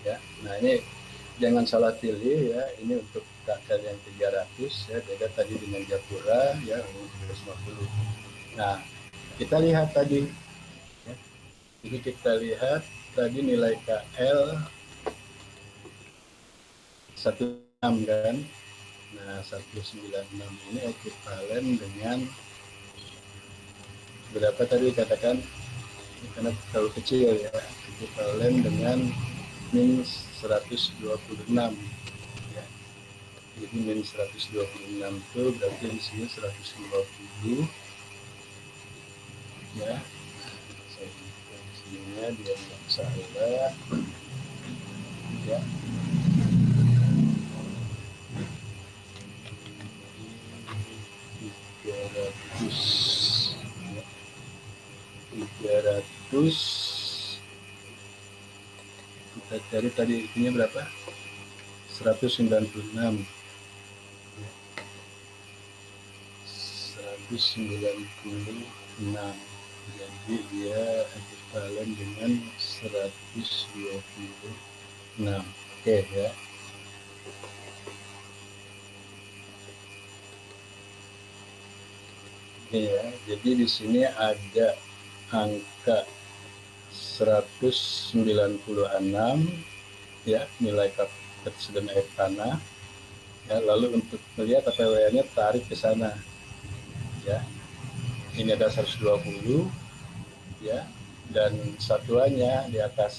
Ya, nah ini jangan salah pilih ya, ini untuk KL yang 300 ya, beda tadi dengan Japura ya 350. Nah, kita lihat tadi ya. Jadi kita lihat tadi nilai KL 16 kan. Nah, 196 ini ekuivalen dengan berapa tadi katakan, karena terlalu kecil ya, ekuivalen dengan min 126 ya. Jadi min 126 itu berarti di sini 150 ya. Saya buka sininya biar nggak salah ya. 300 kita cari tadi itunya berapa, 196 ya. 196, jadi dia ekuivalen dengan 126. Oke ya. Ya, jadi di sini ada angka 196 ya, nilai ketersediaan air tanah ya. Lalu untuk melihat APWL-nya tarik ke sana ya, ini ada 120 ya, dan satuannya di atas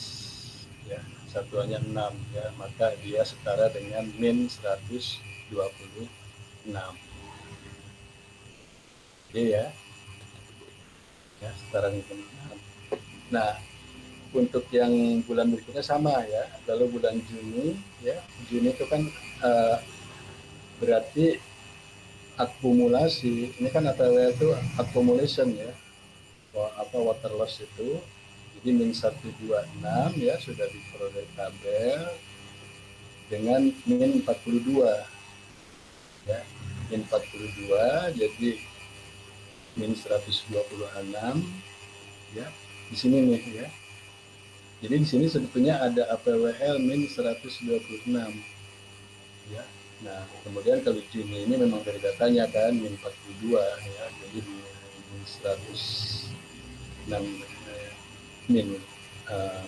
ya, satuannya 6 ya, maka dia setara dengan min 126. Oke ya, ya setara dengan 6. Nah, untuk yang bulan berikutnya sama ya. Lalu bulan Juni ya, Juni itu kan berarti akumulasi. Ini kan APW itu accumulation ya, water loss itu. Jadi min 126 ya, sudah diperoleh tabel dengan min 42 ya, min 42, jadi min 126 ya. Di sini nih ya. Jadi di sini sebetulnya ada APWL min 126 ya. Nah, kemudian kalau Juni ini memang dari datanya kan min 42 ya. Jadi di min 106 min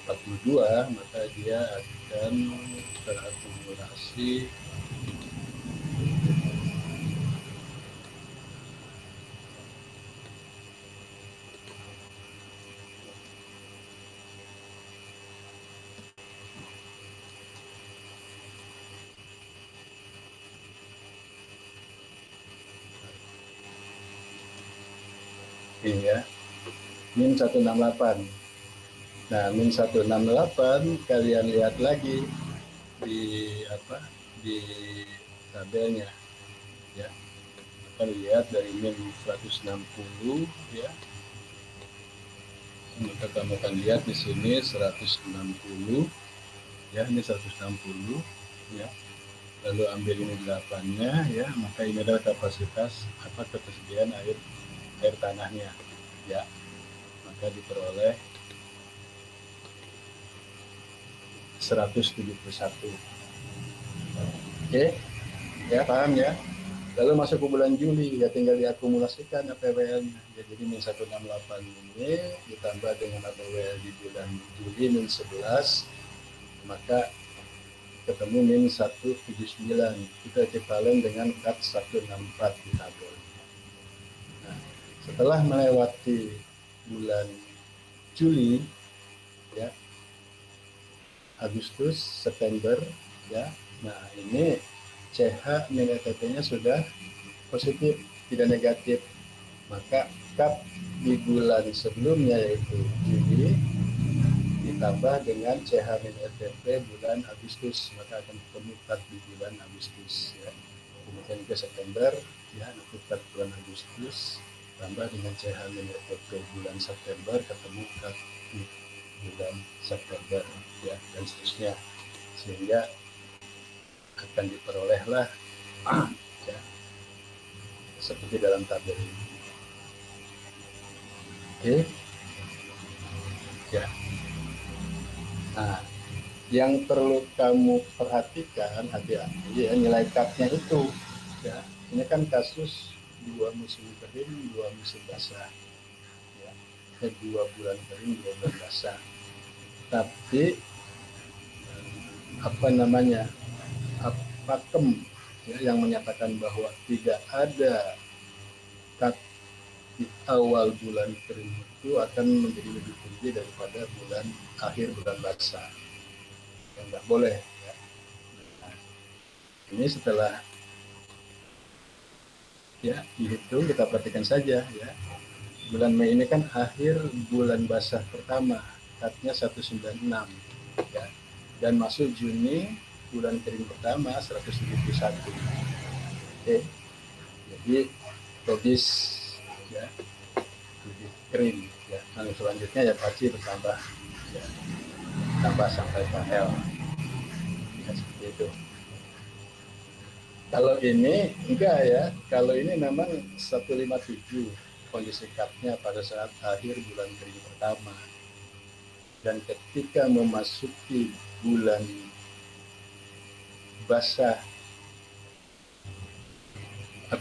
42, maka dia akan terakumulasi ini ya, min 168. Nah, min 168 kalian lihat lagi di tabelnya ya. Maka lihat dari min 160 ya, maka kamu akan lihat di sini 160 ya, ini 160 ya, lalu ambil ini 8-nya ya, maka ini adalah kapasitas ketersediaan air tanahnya ya, maka diperoleh 171. Oke ya, paham ya. Lalu masuk ke bulan Juli ya, tinggal diakumulasikan APWL-nya ya, jadi min 168 ini ditambah dengan APWL di bulan Juli min 11, maka ketemu min 179, itu ekivalen dengan kat 164 di tabel. Nah, setelah melewati bulan Juli ya, Agustus, September ya, nah ini CH min ETP-nya sudah positif, tidak negatif, maka kat di bulan sebelumnya yaitu Juli ditambah dengan CH min ETP bulan Agustus, maka akan ketemu kat di bulan Agustus ya. Kemudian ke September ya, nanti kat bulan Agustus tambah dengan CH min ETP bulan September, ketemu kat di bulan September ya, dan seterusnya, sehingga akan diperolehlah ya, seperti dalam tabel ini. Oke ya. Nah, yang perlu kamu perhatikan hati-hati ya, nilai cut-nya itu ya. Ini kan kasus 2 musim kering 2 musim basah ya, 2 bulan kering 2 bulan basah, tapi pakem ya, yang menyatakan bahwa tidak ada cut di awal bulan kering itu akan menjadi lebih tinggi daripada akhir bulan basah, yang nggak boleh ya. Nah, ini setelah ya dihitung, kita perhatikan saja ya, bulan Mei ini kan akhir bulan basah pertama, cutnya 196 ya, dan masuk Juni bulan kering pertama 171. Oke, jadi logis ya, lebih kering ya. Nah, selanjutnya ya pasti bertambah ya, tambah sampai KL ya, seperti itu. Kalau ini enggak ya, kalau ini memang 157 kondisi cutnya pada saat akhir bulan kering pertama, dan ketika memasuki bulan basah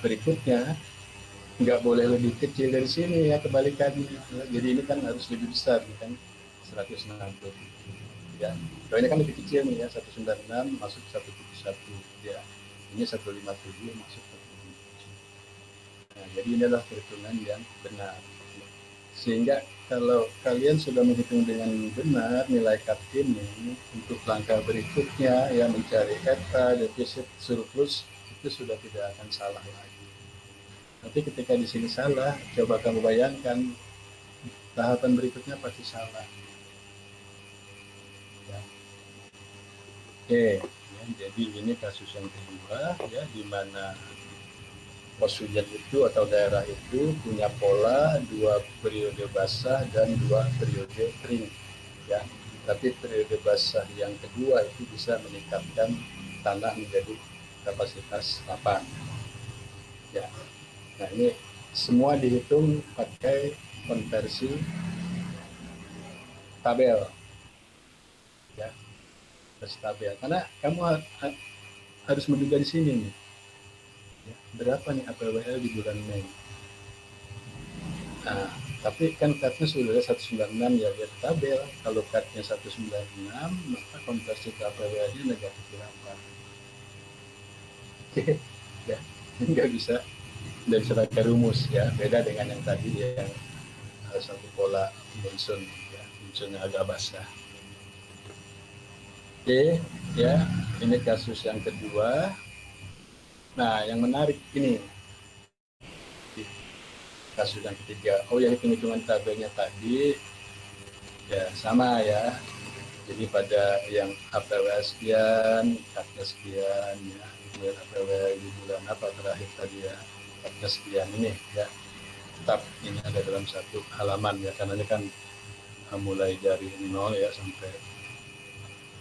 berikutnya nggak boleh lebih kecil dari sini ya, kebalikannya. Jadi ini kan harus lebih besar kan, 160 ya. Kalau ini kan lebih kecil nih ya, 196 masuk 171 ya. Ini 157 masuk 157. Nah, jadi ini adalah perhitungan yang benar. Sehingga kalau kalian sudah menghitung dengan benar nilai cut ini, untuk langkah berikutnya ya, mencari eta, defisit, surplus, itu sudah tidak akan salah lagi. Tapi ketika di sini salah, coba kamu bayangkan tahapan berikutnya pasti salah. Ya. Oke, ya, jadi ini kasus yang kedua ya, di mana pos hujan itu atau daerah itu punya pola 2 periode basah dan 2 periode kering ya. Tapi periode basah yang kedua itu bisa meningkatkan tanah menjadi kapasitas lapang ya. Nah, ini semua dihitung pakai konversi tabel ya, tabel, karena kamu harus menduga di sini nih ya, berapa nih APWL di bulan Mei. Nah, tapi kan cutnya sudah 196 ya, lihat tabel. Kalau cutnya 196, maka konversi ke APWL-nya negatif berapa? Oke, ya, nggak bisa pakai rumus ya, beda dengan yang tadi ya, yang satu pola monsun ya, monsunnya agak basah. Oke ya, ini kasus yang kedua. Nah, yang menarik ini kasus yang ketiga. Oh ya, hitung-hitungan tabelnya tadi ya sama ya. Jadi pada yang APW sekian, cutnya sekian ya, ketersediaan APWL di bulan apa terakhir tadi ya, 14 sekian ini ya, tetap ini ada dalam satu halaman ya, karena ini kan mulai dari 0 ya sampai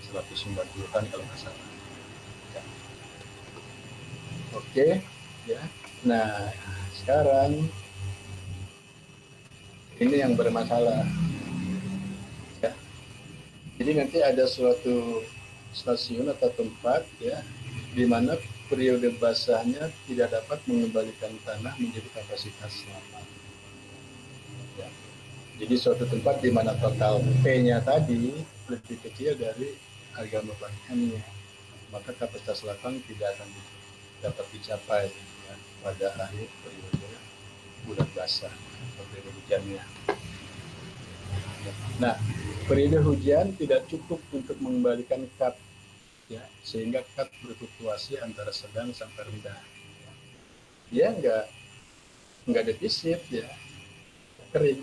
190 kan kalau nggak salah ya. Oke ya. Nah sekarang ini yang bermasalah ya. Jadi nanti ada suatu stasiun atau tempat ya di mana periode basahnya tidak dapat mengembalikan tanah menjadi kapasitas lama. Ya. Jadi suatu tempat di mana total P-nya tadi lebih kecil dari harga membangunnya, maka kapasitas lapang tidak akan dapat dicapai ya, pada akhir periode bulan basah atau periode hujannya. Nah, periode hujan tidak cukup untuk mengembalikan cut ya, sehingga cut berfluktuasi antara sedang sampai rendah. Dia nggak defisit ya, kering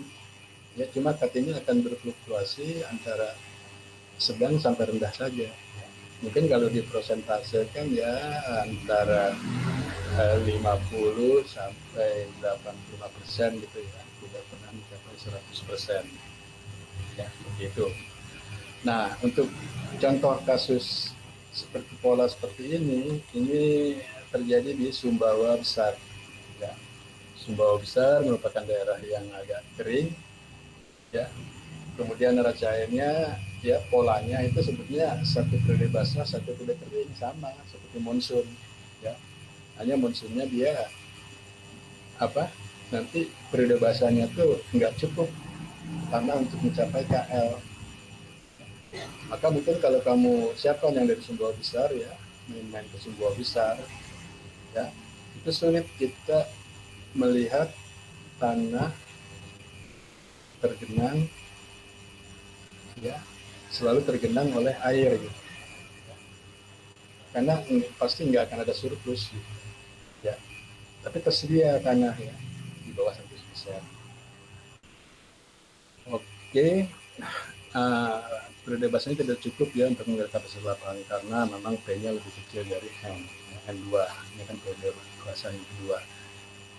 ya, cuma cut ini akan berfluktuasi antara sedang sampai rendah saja. Mungkin kalau dipresentasekan ya antara 50 sampai 85% gitu ya, tidak pernah mencapai 100% ya, begitu. Nah, untuk contoh kasus seperti pola seperti ini terjadi di Sumbawa Besar ya. Sumbawa Besar merupakan daerah yang agak kering ya. Kemudian neraca airnya ya, polanya itu sebetulnya satu periode basah, satu periode kering, sama seperti monsun ya. Hanya monsunnya dia apa, nanti periode basahnya tuh nggak cukup karena untuk mencapai KL. Maka mungkin kalau kamu siapa yang dari Sumbawa Besar ya, main-main ke Sumbawa Besar ya, itu sulit kita melihat tanah tergenang ya, selalu tergenang oleh air gitu. Karena pasti nggak akan ada surplus gitu, ya. Tapi tersedia tanah ya di bawah 100%. Oke, periode basahnya tidak cukup ya untuk menggali kapasitas lapangan karena memang P-nya lebih kecil dari N2. Ini kan periode basah yang kedua.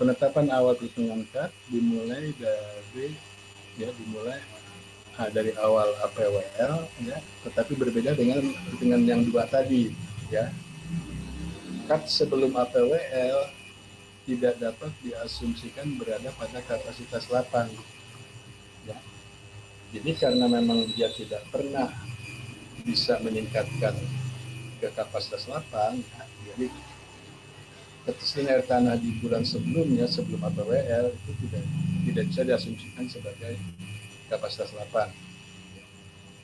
Penetapan awal perhitungan cut dimulai dari awal APWL ya, tetapi berbeda dengan yang dua tadi ya. Cut sebelum APWL tidak dapat diasumsikan berada pada kapasitas lapang ya. Jadi karena memang dia tidak pernah bisa meningkatkan ke kapasitas lapang ya, jadi ketersediaan air tanah di bulan sebelumnya sebelum APWL itu tidak bisa diasumsikan sebagai kapasitas lapang.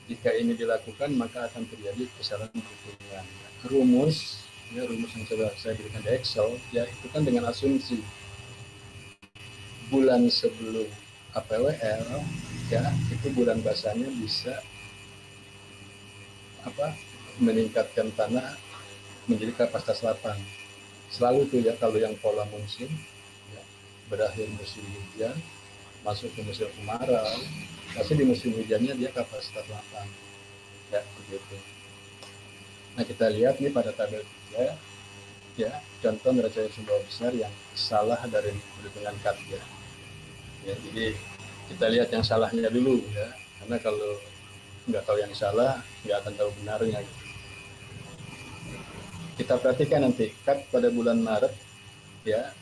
Jika ini dilakukan maka akan terjadi kesalahan perhitungan. Rumus yang sudah saya berikan di Excel ya, itu kan dengan asumsi bulan sebelum APWL ya, itu bulan basahnya bisa meningkatkan tanah menjadi kapasitas lapang. Selalu tuh ya, kalau yang pola musim ya, berakhir musim hujan masuk ke musim kemarau, pasti di musim hujannya dia kapasitas lapang ya, begitu. Nah kita lihat nih pada tabel 3 ya, contoh neraca air Sumbawa Besar yang salah dari perhitungan cut ya. Jadi kita lihat yang salahnya dulu ya, karena kalau nggak tahu yang salah nggak akan tahu benarnya gitu. Kita perhatikan nanti cut pada bulan Maret ya,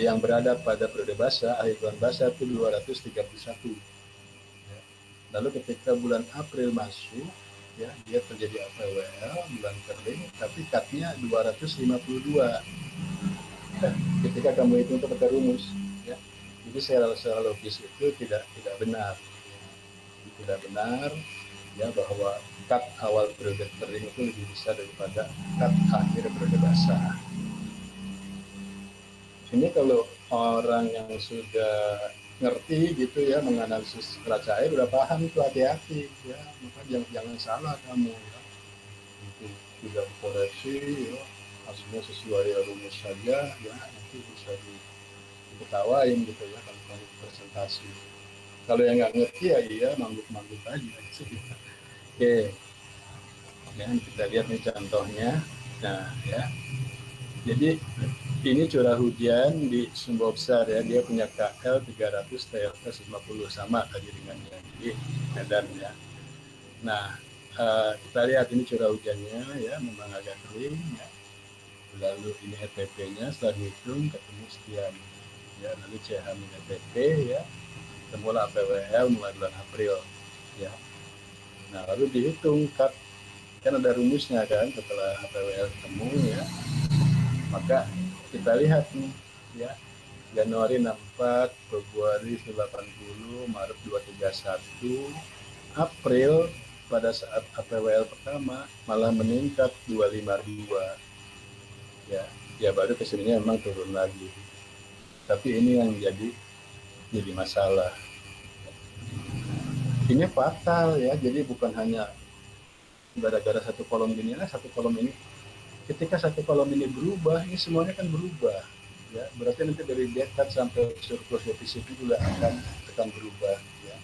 yang berada pada periode basah, akhir bulan basah itu 231 ya. Lalu ketika bulan April masuk ya, dia terjadi APWL bulan kering tapi cutnya 252 ya, ketika kamu hitung pakai rumus ya. Jadi secara logis itu tidak benar ya, bahwa cut awal periode kering itu lebih besar daripada cut akhir periode basah. Ini kalau orang yang sudah ngerti gitu ya, menganalisis neraca air udah paham itu, hati-hati ya, maka jangan salah kamu ya. Itu tidak koreksi ya, hasilnya sesuai rumus saja ya, nanti bisa diketawain gitu ya kalau kamu presentasi. Kalau yang nggak ngerti ya iya mangguk-mangguk aja gitu. Oke, ya, kita lihat nih contohnya Nah, ya. Jadi ini curah hujan di Sumbawa Besar ya, dia punya KL 300 TLS 50 sama tadi dengannya. Jadi Medan ya. Nah, kita lihat ini curah hujannya ya, memang agak kering ya. Lalu ini ETP-nya setelah dihitung ketemu sekian ya, lalu CH min ETP ya, ketemulah APWL mulai bulan April ya. Nah, lalu dihitung kan ada rumusnya kan, setelah APWL ketemu ya, maka kita lihat nih ya, Januari 64, Februari 80, Maret 231, April pada saat APWL pertama malah meningkat 252 ya, ya baru kesininya memang turun lagi, tapi ini yang jadi masalah, ini fatal ya. Jadi bukan hanya gara-gara satu kolom gini lah, satu kolom ini, ketika satu kolom ini berubah, ini semuanya kan berubah ya, berarti nanti dari dekat sampai surplus defisit juga akan berubah ya.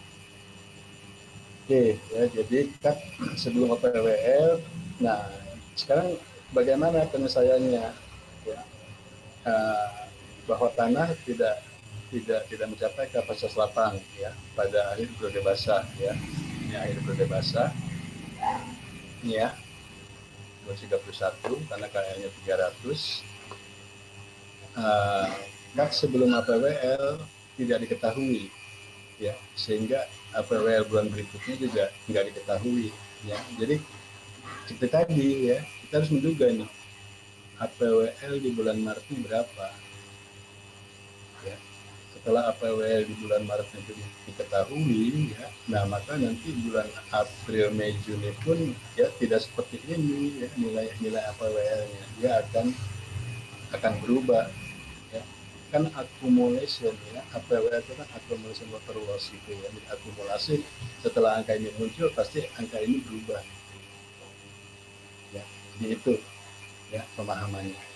Oke ya, jadi kan sebelum APWL, nah sekarang bagaimana penyelesaiannya ya, bahwa tanah tidak mencapai kapasitas lapang ya pada akhir periode basah ya, ini akhir periode basah ini ya 231 karena kayaknya 300. Kan sebelum APWL tidak diketahui ya, sehingga APWL bulan berikutnya juga nggak diketahui ya. Jadi seperti tadi ya, kita harus menduga nih APWL di bulan Maret ini berapa ya. Setelah APWL di bulan Maret itu diketahui ya, nah maka nanti bulan April, Mei, Juni pun ya tidak seperti ini ya, nilai APWL-nya dia akan berubah ya. Kan accumulation ya, APWL itu kan accumulation water loss gitu ya. Jadi akumulasi setelah angka ini muncul pasti angka ini berubah ya. Jadi itu ya pemahamannya.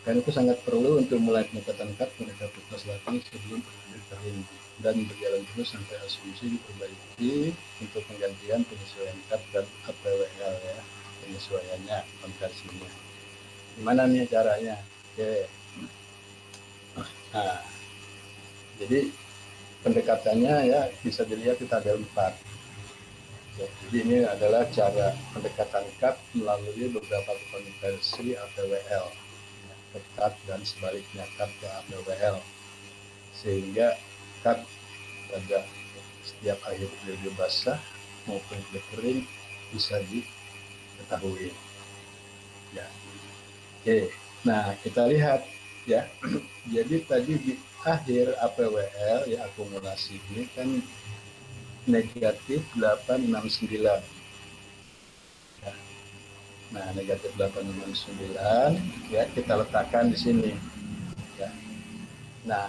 Dan itu sangat perlu untuk mulai pendekatan cut pada kapasitas lapang sebelum kering dan berjalan terus sampai asumsi diperbaiki untuk penggantian penyesuaian cut dan APWL ya, penyesuaiannya, konversinya. Gimana nih caranya? Oke. Nah, jadi pendekatannya ya bisa dilihat di tabel 4. Ya, jadi ini adalah cara pendekatan cut melalui beberapa konversi APWL. Cut dan sebaliknya cut ke APWL, sehingga cut pada setiap akhir periode basah maupun periode kering bisa diketahui ya. Oke, nah kita lihat ya. Jadi tadi di akhir APWL ya, akumulasi ini kan negatif 869 ya. Nah, negatif 869 ya kita letakkan di sini ya. Nah,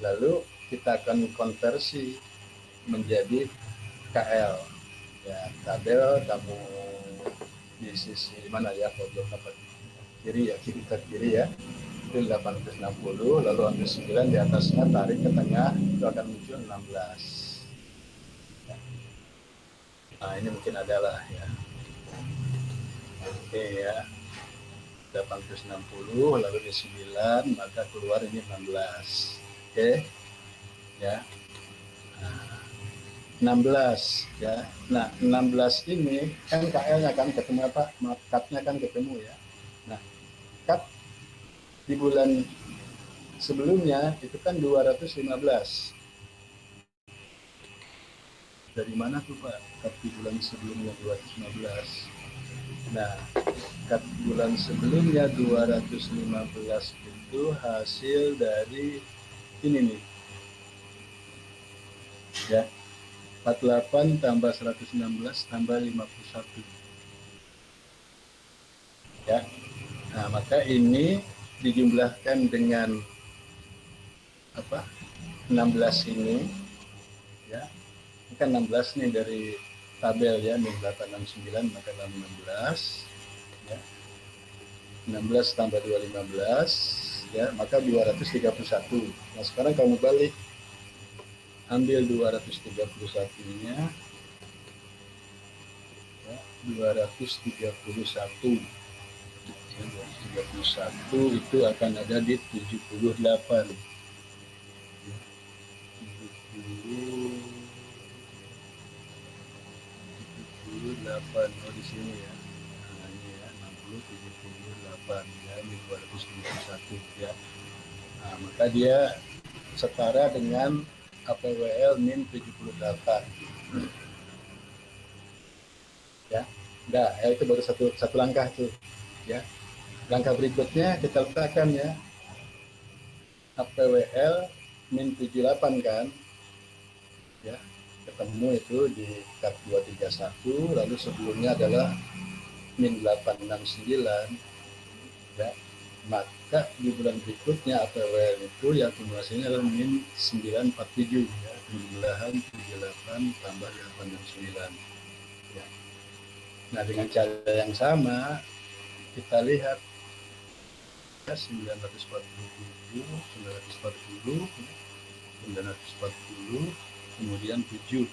lalu kita akan konversi menjadi KL ya. Tabel kamu di sisi mana ya, pojok apa kiri ya, kiri ya, itu 860, lalu ambil 9 di atasnya, tarik ke tengah, itu akan muncul 16 ya. Nah, ini mungkin adalah ya. Oke ya, 860 lalu di 9 maka keluar ini 16. Oke ya. Nah, 16 ya. Nah, 16 ini kan KL-nya kan ketemu apa? Cut-nya kan ketemu ya. Nah, cut di bulan sebelumnya itu kan 215. Dari mana tuh Pak? Cut di bulan sebelumnya 215. Nah, cut bulan sebelumnya 215 itu hasil dari ini nih ya, 48 tambah 116 tambah 51 ya. Nah, maka ini dijumlahkan dengan apa, 16 ini ya, ini kan 16 nih dari tabel ya, min 869 maka 16 ya, 16 tambah 215 ya, maka 231. Nah, sekarang kamu balik, ambil 231-nya ya, 231 231 itu akan ada di 78. 78 di sini ya. Nah, ini ya 60 78 ya, ini 271 ya. Nah, maka dia setara dengan APWL min 78 ya. Nah, itu baru satu langkah tuh ya. Langkah berikutnya kita letakkan ya, APWL min 78 kan ya, ketemu itu di tab 231, lalu sebelumnya adalah min 869 ya. Maka di bulan berikutnya APWL itu yang akumulasinya adalah min 947 ya, jumlahan 78 tambah 869 ya. Nah, dengan cara yang sama kita lihat ya, 947, 940, 940, kemudian 7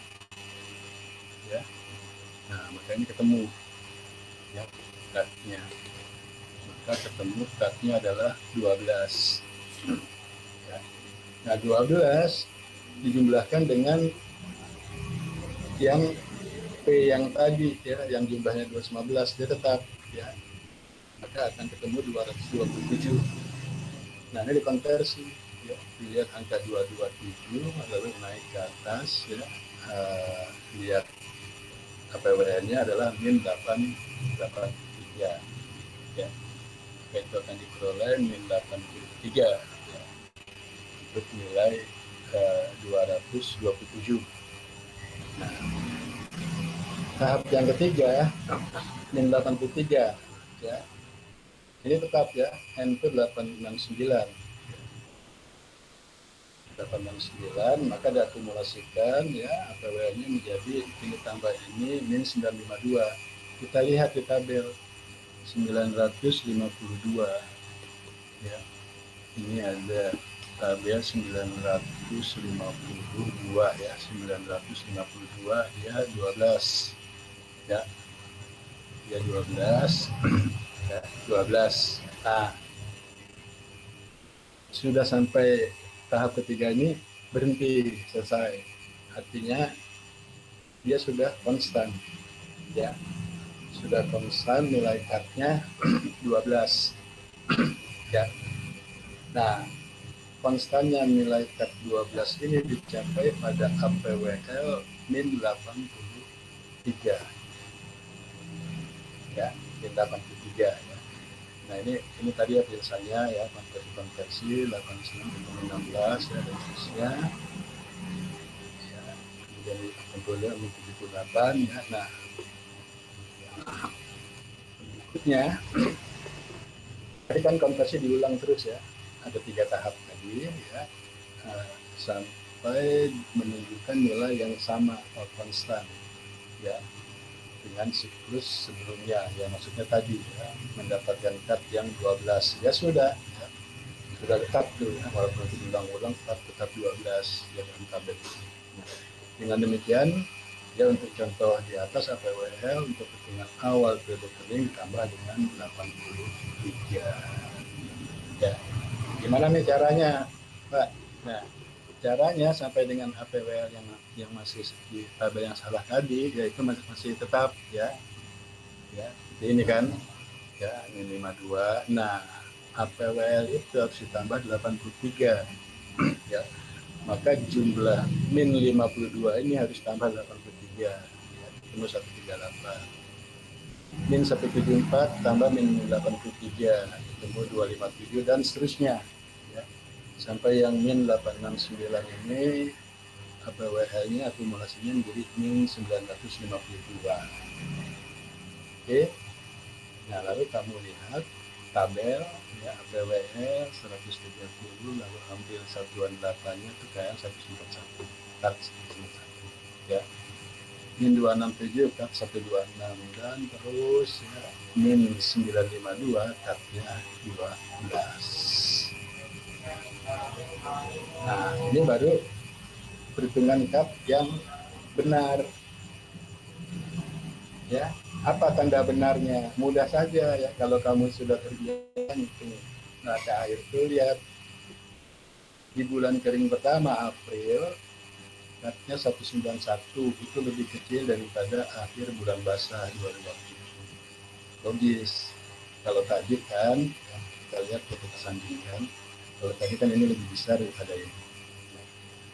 ya. Nah, maka ini ketemu ya statnya. Maka ketemu statnya adalah 12 ya. Nah, 12 dijumlahkan dengan yang P yang tadi ya, yang jumlahnya 215, dia tetap ya, maka akan ketemu 227. Nah, ini dikonversi ya, lihat angka 227 lalu naik ke atas ya, lihat APWN-nya adalah min 883 ya. Itu akan diperoleh min 83 ya, untuk nilai 227. Nah, tahap yang ketiga min 83 ya, ini tetap ya, N itu 869, maka diakumulasikan ya, APWN-nya menjadi ini tambah ini min 952. Kita lihat di tabel 952 ya, ini ada tabel 952 ya, 952 dia 12 ya, dia 12 ya, 12. Nah, sudah sampai tahap ketiga ini berhenti, selesai, artinya dia sudah konstan ya, sudah konstan nilai cut-nya 12 ya. Nah, konstannya nilai cut 12 ini dicapai pada APWL min 83 ya, min 83 ya. Nah, ini tadi ya biasanya ya, konversi 89 16 ya, dan seterusnya ya, kemudian kontrolnya min 78 ya. Nah, berikutnya tadi kan konversi diulang terus ya, ada 3 tahap tadi ya, sampai menunjukkan nilai yang sama atau konstan ya dengan siklus sebelumnya ya, maksudnya tadi ya, mendapatkan cut yang 12 ya, sudah tetap tuh ya, walaupun diulang-ulang tetap 12 ya dalam tabel ini. Nah, dengan demikian ya, untuk contoh di atas APWL untuk hitungan awal periode kering ditambah dengan 83 ya. Gimana nih caranya, Pak? Nah, caranya sampai dengan APWL yang masih di tabel yang salah tadi, yaitu masih tetap ya, ini kan ya, ini 52. Nah, APWL itu harus ditambah 83 ya, maka jumlah min 52 ini harus tambah 83 ya, ketemu 138. Min 174 tambah min 83 ketemu 257 dan seterusnya ya, sampai yang min 869 ini APWL-nya akumulasinya menjadi min 952. Oke. Nah, lalu kamu lihat tabel ya, APWL 130, lalu ambil satuan datanya itu kayak 191 ya, min 267 cut 126 dan terus ya, min 952 cutnya 12. Nah, ini baru perhitungan cut yang benar ya. Apa tanda benarnya? Mudah saja ya, kalau kamu sudah kerjakan itu. Nah, air itu lihat di bulan kering pertama April, katnya 191 itu lebih kecil daripada akhir bulan basah 2020. Logis. Kalau tadi kan, ya, kita lihat kita sandingkan. Kalau tadi kan ini lebih besar daripada ini.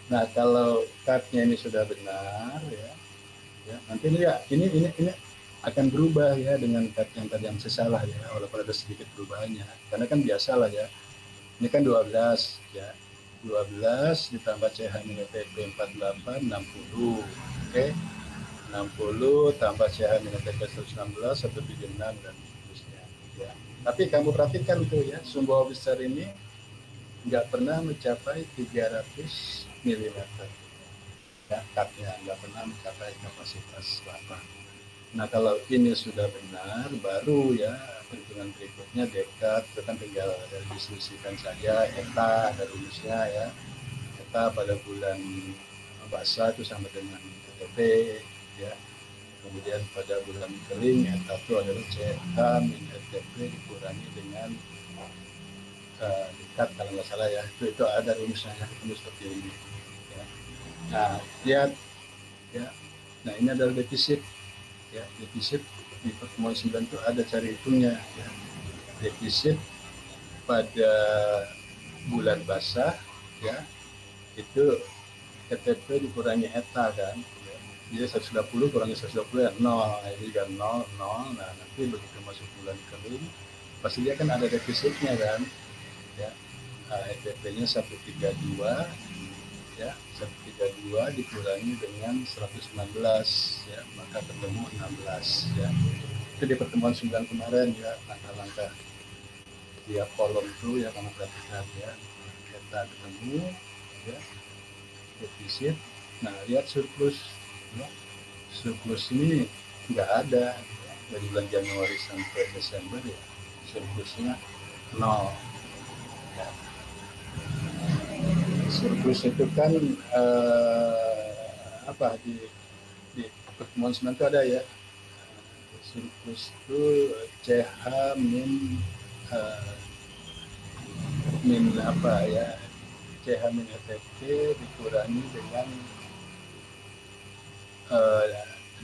Nah, kalau cutnya ini sudah benar, ya nanti lihat ini akan berubah ya dengan cut yang tadi yang sesalah ya, walaupun ada sedikit perubahannya. Karena kan biasalah ya, ini kan 12 ya, 12 ditambah CH minus TP 48 60, oke, 60 tambah CH minus TP 116 176 dan seterusnya ya. Tapi kamu perhatikan tuh ya, sumber besar ini nggak pernah mencapai 300 mm ya, cutnya nggak pernah mencapai kapasitas 8. Nah, kalau ini sudah benar, baru ya perhitungan berikutnya dekat, itu kan tinggal diskusikan saja, eta ada rumusnya ya. Eta pada bulan basah itu sama dengan TP ya. Kemudian pada bulan kering, eta itu adalah CH min TP dikurangi dengan dekat kalau nggak salah ya. Itu ada rumusnya, rumus seperti ini. Ya. Nah, lihat ya. Nah, ini adalah defisit ya, defisit di pertemuan 9 itu ada cari hitungnya ya. Defisit pada bulan basah ya itu TTP dikurangi eta kan ya. Jadi 120 kurangi 120 ya 0, nah, ini kan 0 0. Nah, nanti begitu masuk bulan kering pasti dia kan ada defisitnya kan ya. ETP-nya 132 ya, 132 dikurangi dengan 119 ya, maka ketemu 16 ya. Itu di pertemuan 9 kemarin ya, langkah-langkah tiap kolom itu ya kamu perhatikan ya. Kita ketemu ya, defisit. Nah, lihat surplus ya. Surplus ini nggak ada ya. Dari bulan Januari sampai Desember ya, surplusnya 0 ya. Surplus itu kan apa di pertemuan 9 itu ada ya, surplus itu CH min min apa ya, CH min ETP dikurangi dengan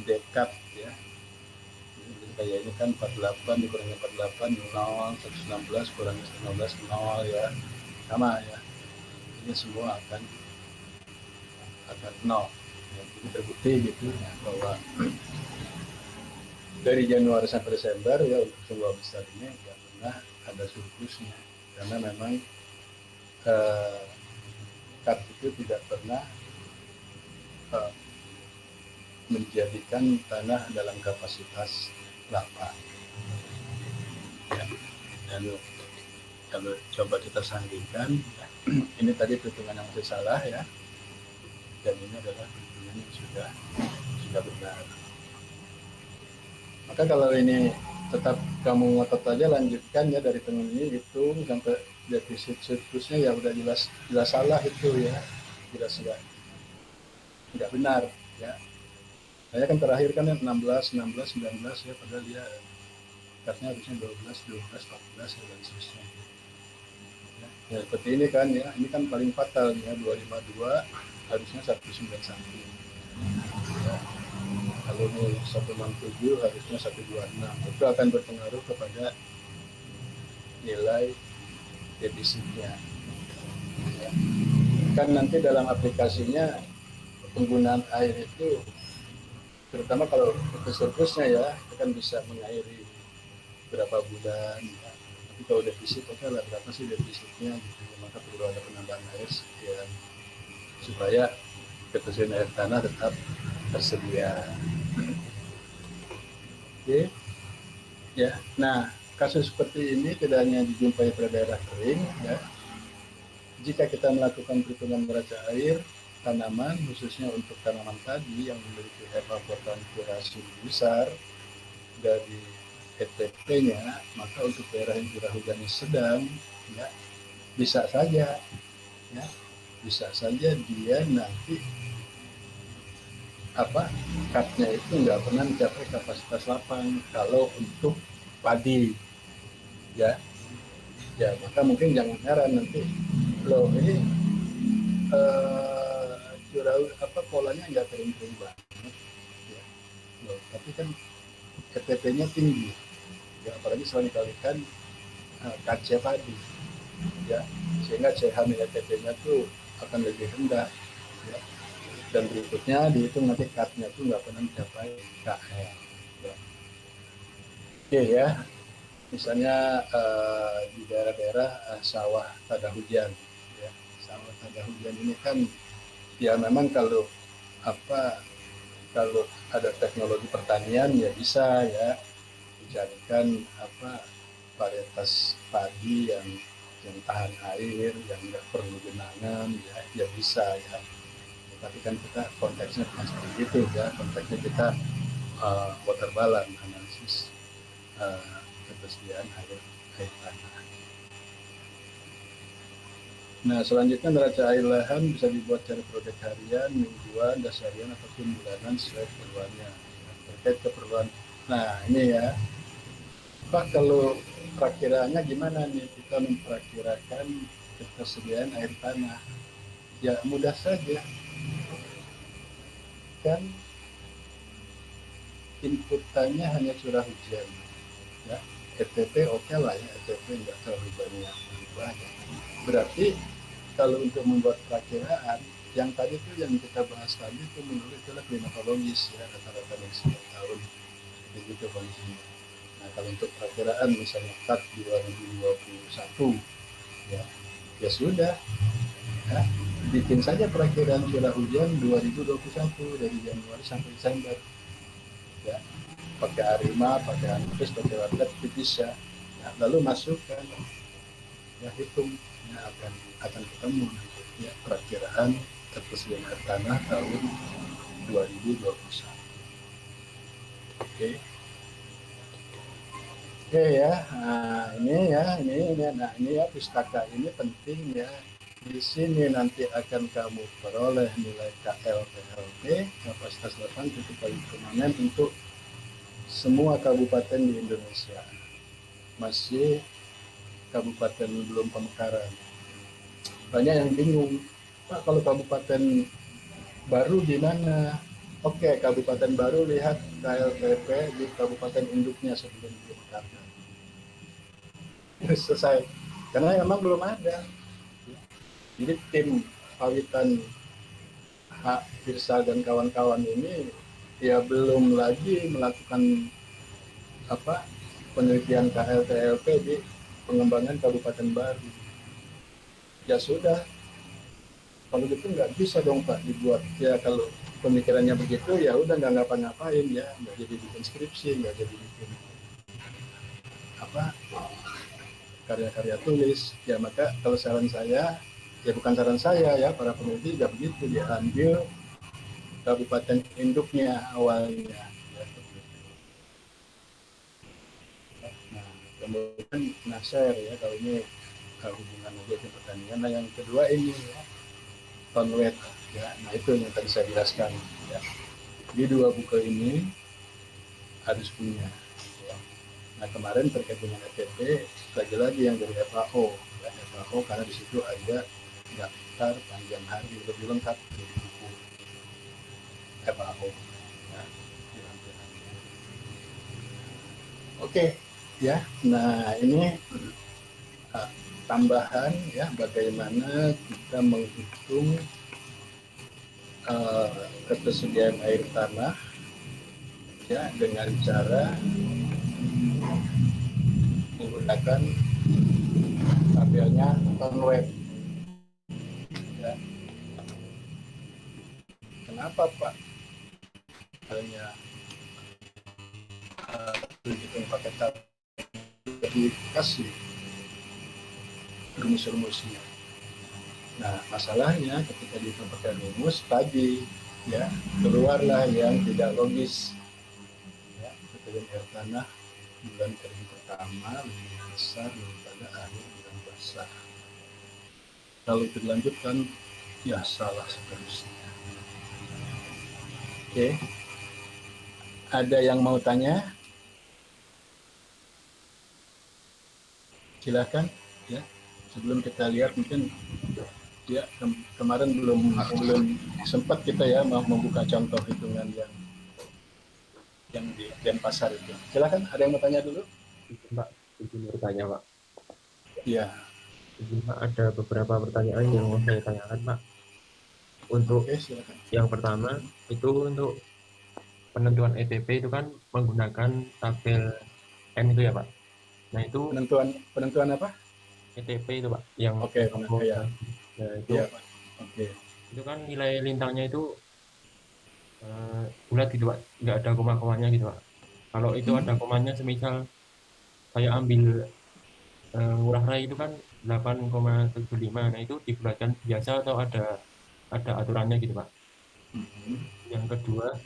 dekat ya. Jadi kayak ini kan 48 dikurangi 48 0, 116 kurangi 116 0 ya, sama ya, ini semua akan 0 ya. Jadi terbukti gitu ya, bahwa dari Januari sampai Desember ya untuk sebuah besar ini nggak pernah ada surplusnya, karena memang CAT itu tidak pernah menjadikan tanah dalam kapasitas lapang ya. Dan kalau coba kita sandingkan ya, ini tadi perhitungan yang masih salah ya, dan ini adalah perhitungan yang sudah benar. Maka kalau ini tetap kamu ngotot aja, lanjutkan ya dari tahun ini hitung sampai defisit surplusnya ya udah jelas salah itu ya, jelas nggak benar ya. Saya kan terakhir kan 16 19 ya, padahal dia katanya harusnya 12 14 ya, dan seterusnya ya, seperti ini kan ya, ini kan paling fatal ya, 252 harusnya 191 ya. Kalau ini 167 harusnya 126, itu akan berpengaruh kepada nilai defisitnya ya. Kan nanti dalam aplikasinya penggunaan air itu, terutama kalau untuk surplusnya ya, itu kan bisa mengairi berapa bulan ya. Tapi kalau defisit oke lah, berapa sih defisitnya gitu ya, maka perlu ada penambahan air sekian supaya ketersediaan air tanah tetap tersedia. Oke ya. Nah, kasus seperti ini tidak hanya dijumpai pada daerah kering ya. Jika kita melakukan perhitungan neraca air tanaman, khususnya untuk tanaman tadi yang memiliki evapotranspirasi besar dari ETP-nya, maka untuk daerah yang curah hujannya sedang ya, bisa saja dia nanti cutnya itu nggak pernah mencapai kapasitas lapang kalau untuk padi, ya. Ya, maka mungkin jangan heran nanti, loh ini curah polanya nggak kering-kering banget, ya. Loh, tapi kan KTP-nya tinggi, ya, apalagi selain dikalikan kaca padi, ya, sehingga CH nilai KTP-nya tuh akan lebih rendah, ya. Dan berikutnya dihitung nanti cut-nya tuh nggak pernah mencapai KL, ya. Oke, ya, misalnya di daerah-daerah sawah tada hujan, ya. Sawah tada hujan ini kan, ya memang kalau apa kalau ada teknologi pertanian ya bisa, ya, dicarikan varietas padi yang tahan air, yang nggak perlu genangan, ya bisa, ya. Tapi kan kita konteksnya bukan seperti itu, ya. Konteksnya kita water balance analisis, ketersediaan air tanah. Nah, selanjutnya neraca air lahan bisa dibuat secara proyek harian, mingguan, dasarian, ataupun bulanan sesuai keperluannya. Terkait keperluan. Nah, ini, ya, Pak, kalau perakiraannya gimana nih kita memperakirakan ketersediaan air tanah? Ya mudah saja, kan inputannya hanya curah hujan, ya. ETP oke lah, ya, ETP nggak terlalu banyak berubahnya. Berarti kalau untuk membuat perakiraan, yang tadi itu yang kita bahas tadi itu menurut itulah klimatologis, ya, rata-rata dari setiap tahun begitu kondisinya. Nah, kalau untuk perakiraan misalnya cut 2021, ya, ya sudah, ya, bikin saja perakiraan curah hujan 2021 dari Januari sampai Desember, ya, pakai Arima, pakai Anubis, pakai Wardat itu bisa, ya, lalu masukkan, ya, hitung, ya, akan ketemu nanti, ya, perakiraan ketersediaan air tanah tahun 2021. Oke. Oke, ya, nah, ini ya pustaka ini penting, ya. Di sini nanti akan kamu peroleh nilai KLPLP, kapasitas lapangan titik kali permanen, untuk semua kabupaten di Indonesia. Masih kabupaten belum pemekaran. Banyak yang bingung, Pak, kalau kabupaten baru di mana? Oke, kabupaten baru lihat KLPP di kabupaten induknya sebelum dimekarkan. Selesai. Karena memang belum ada. Jadi tim Pawitan Hak Firsa dan kawan-kawan ini ya belum lagi melakukan penelitian KLTLP di pengembangan kabupaten baru. Ya sudah, kalau gitu nggak bisa dong Pak dibuat. Ya kalau pemikirannya begitu ya udah nggak ngapa-ngapain, ya, nggak jadi bikin skripsi, nggak jadi bikin karya-karya tulis. Ya maka kalau saran saya, ya bukan saran saya, ya, para peneliti juga begitu, dia ambil kabupaten induknya awalnya, ya. Nah, kemudian Nasir, ya, kalau ini hubungan dengan pertanian. Nah, yang kedua ini, ya, Conway, ya. Nah, itu yang tadi saya jelaskan, ya. Di dua buku ini harus punya, ya. Nah, kemarin terkait dengan ETP lagi-lagi yang dari FAO, ya, FAO, karena di situ ada daftar panjang hari lebih lengkap dari buku FAO, ya. Oke, ya. Nah, ini tambahan, ya, bagaimana kita menghitung ketersediaan air tanah, ya, dengan cara menggunakan tabelnya Conway, ya. Kenapa Pak hanya dihitung pakai tabel, dikasih rumus-rumusnya? Nah, masalahnya ketika dihitung pakai rumus tadi, ya, keluarlah yang tidak logis, ya. Ketersediaan air tanah bulan kering pertama lebih besar daripada akhir bulan basah. Kalau itu dilanjutkan, ya salah seterusnya. Oke, ada yang mau tanya? Silakan ya. Sebelum kita lihat mungkin ya kemarin belum sempat kita ya mau membuka contoh hitungan yang di Denpasar itu. Silakan, ada yang mau tanya dulu? Mbak, izin bertanya, Pak. Iya. Izin, Pak, ada beberapa pertanyaan yang mau saya tanyakan, Pak. Untuk Oke, silakan. yang pertama, itu untuk penentuan ETP itu kan menggunakan tabel M itu ya, Pak. Nah, itu Penentuan apa? ETP itu, Pak, yang Oke, ya. nah, Iya, Pak. Oke. itu kan nilai lintangnya itu bulat gitu, Pak. Nggak ada koma-komanya gitu, Pak. Kalau itu ada Hmm. komanya, semisal saya ambil ngurah rai itu kan 8,75. Nah, itu dibulatkan biasa atau ada aturannya gitu, Pak. Hmm. Yang kedua,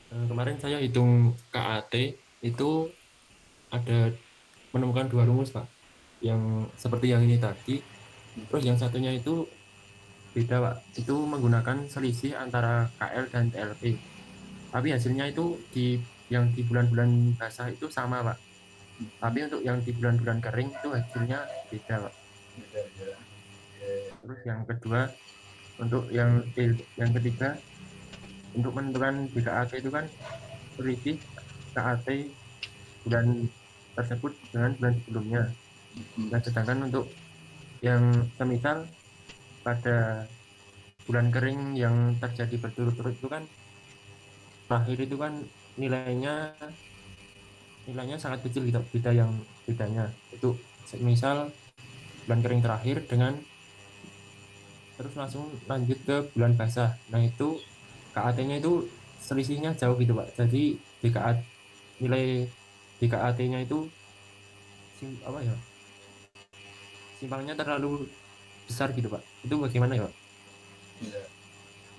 kemarin saya hitung KAT itu ada menemukan dua rumus, Pak. Yang seperti yang ini tadi, terus yang satunya itu beda, Pak. Itu menggunakan selisih antara KL dan TLP. Tapi hasilnya itu yang di bulan-bulan basah itu sama, Pak. Tapi untuk yang di bulan-bulan kering itu hasilnya beda, Pak. Beda ya. Oke. Terus yang kedua, untuk yang ketiga, untuk menentukan BKAT itu kan selisih KAT bulan tersebut dengan bulan sebelumnya. Hmm. Nah, sedangkan untuk yang semisal pada bulan kering yang terjadi berturut-turut itu kan terakhir itu kan nilainya nilainya sangat kecil gitu, bedanya itu misal bulan kering terakhir dengan terus langsung lanjut ke bulan basah. Nah, itu KAT-nya itu selisihnya jauh gitu, Pak. Jadi BKA nilai BKAT-nya itu apa ya, simpangnya terlalu besar gitu, Pak. Itu bagaimana ya, Pak? Ya.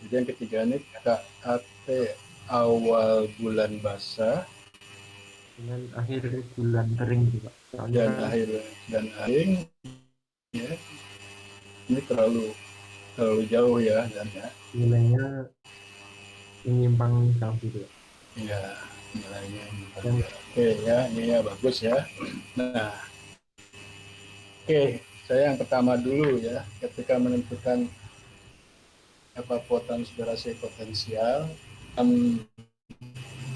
Jadi yang ketiga ini KAT awal bulan basah Dengan akhir bulan kering gitu, Pak. Soalnya dan kan akhir ya. Ini terlalu terlalu jauh ya dan ya. nilainya menyimpang jauh gitu, Pak. Iya, nilainya ini. Dan Oke ya, ini ya bagus ya. Nah, oke, saya yang pertama dulu ya, ketika menentukan apa potensi potensial,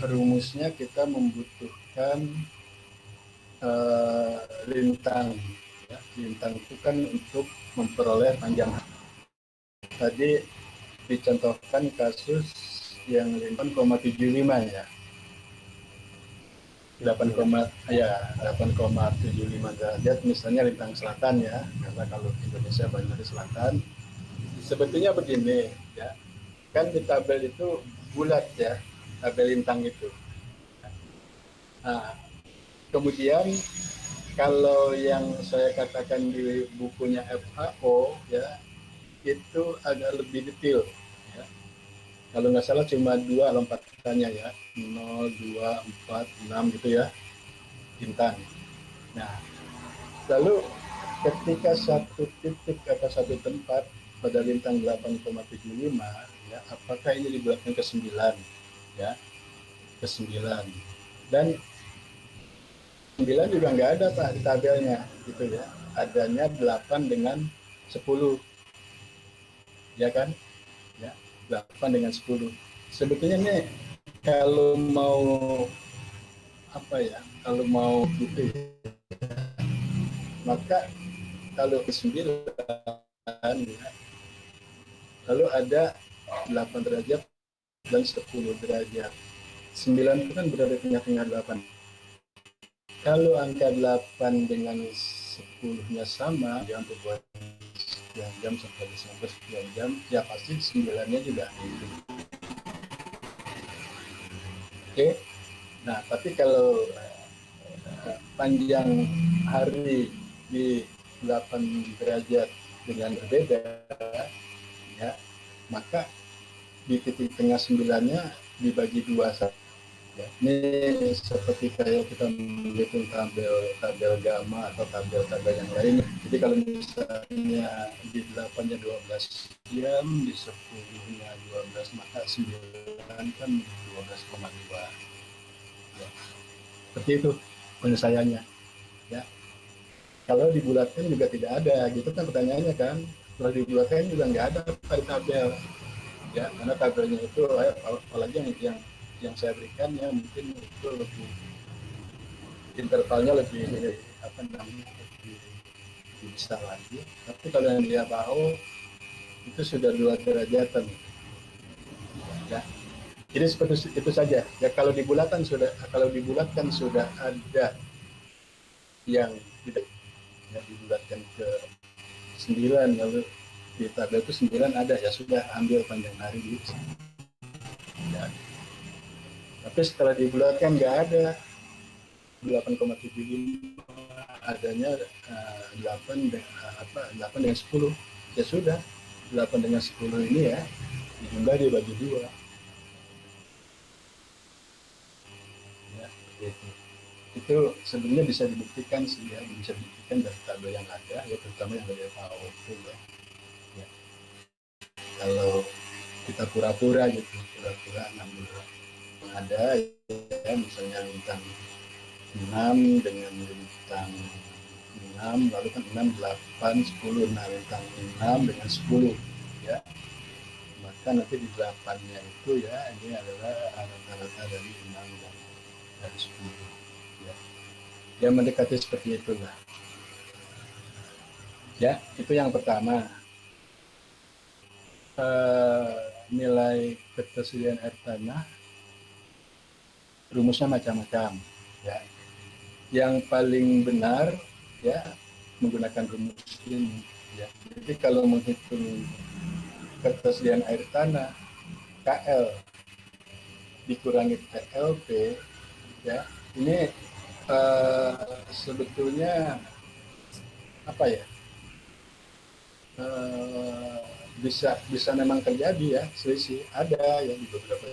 rumusnya kita membutuhkan uh, lintang. Ya. Lintang itu kan untuk memperoleh panjang. Tadi dicontohkan kasus yang 8,75 ya. 8, ya, ya 8,75 derajat misalnya lintang selatan ya, karena kalau Indonesia banyak di selatan. Sebetulnya begini ya, kan di tabel itu bulat ya, tabel lintang itu. Nah, kemudian kalau yang saya katakan di bukunya FAO ya, itu agak lebih detail ya. Kalau nggak salah cuma dua lompatannya ya, 0, 2, 4, 6 gitu ya, bintang. Nah, lalu ketika satu titik atau satu tempat pada lintang 8,75 ya, apakah ini dibuatkan ke 9 ya, ke 9 dan 9 juga nggak ada Pak di tabelnya gitu ya, adanya 8 dengan 10 ya kan ya, 8 dengan 10 sebetulnya nih kalau mau apa ya, kalau mau gitu ya, maka kalau ke 9 ya, lalu ada 8 derajat dan 10 derajat. 9 itu kan berada di tengah-tengah 8. Kalau angka 8 dengan 10-nya sama, jam berbuat sekian jam sampai sampai sekian jam, ya pasti 9-nya juga itu. Oke. Nah, tapi kalau panjang hari di 8 derajat dengan berbeda, ya, maka di titik tengah 9-nya dibagi dua saja. Ya, ini seperti kayak kita menghitung tabel tabel gamma atau tabel-tabel yang lain. Jadi kalau misalnya di 8-nya 12 jam, di 10-nya 12, maka 9 kan 12,2. Ya. Seperti itu penyelesaiannya. Ya. Kalau dibulatkan juga tidak ada, gitu kan pertanyaannya kan. Kalau dibulatkan juga nggak ada pada tabel. Ya, karena tabelnya itu apalagi yang saya berikan ya mungkin itu lebih intervalnya lebih apa namanya lebih besar lagi. Tapi kalau yang dia bahu itu sudah 2 derajatan. Ya. Jadi seperti itu saja. Ya kalau dibulatkan sudah ada yang tidak ya, dibulatkan ke 9 lalu di tabel itu 9 ada ya sudah ambil panjang hari gitu. Ya. Tapi setelah dibulatkan nggak ada 8,75 adanya 8 dengan 10 ya sudah 8 dengan 10 ini ya dijumlah dibagi 2 ya, gitu. Itu sebenarnya bisa dibuktikan sih ya bisa dibuktikan dari tabel yang ada ya terutama yang dari FAO itu ya. Ya. Kalau kita pura-pura gitu pura-pura ngambil ada ya misalnya bintang 6 dengan bintang 6 lalu kan 6, 8, 10 nah bintang 6 dengan 10 ya maka nanti di 8-nya itu ya ini adalah rata-rata dari 6 dan dari 10 ya yang mendekati seperti itulah ya itu yang pertama nilai ketersediaan air tanah rumusnya macam-macam ya yang paling benar ya menggunakan rumus ini ya jadi kalau menghitung ketersediaan air tanah KL dikurangi TLP ya ini sebetulnya apa ya bisa bisa memang terjadi ya selisih ada ya di beberapa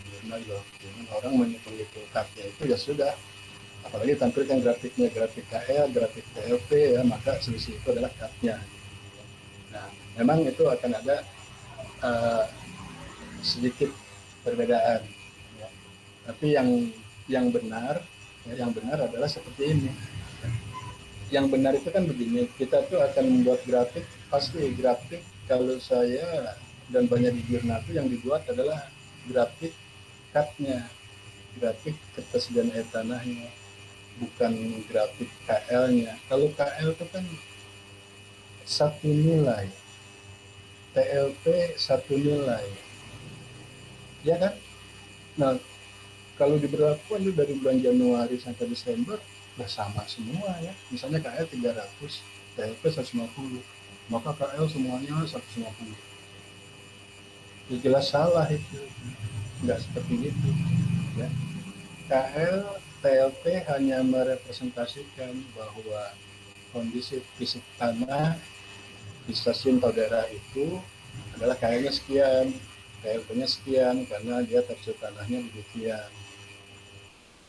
jurnal dengan orang menghitung itu kaknya itu ya sudah apalagi tampilkan grafiknya grafik KL grafik TLP ya maka selisih itu adalah kaknya nah memang itu akan ada sedikit perbedaan ya. Tapi yang benar ya, yang benar adalah seperti ini yang benar itu kan begini kita tuh akan membuat grafik pasti grafik kalau saya dan banyak di jurnal itu yang dibuat adalah grafik cut-nya grafik ketersediaan air tanahnya bukan grafik KL-nya kalau KL itu kan satu nilai TLP satu nilai ya kan nah kalau diberlakukan itu dari bulan Januari sampai Desember udah sama semua ya misalnya KL 300 TLP 150 maka KL semuanya 150 ya jelas salah itu nggak seperti itu ya KL TLP hanya merepresentasikan bahwa kondisi fisik tanah di stasiun Todera itu adalah KL-nya sekian TLP-nya sekian karena dia tekstur tanahnya demikian.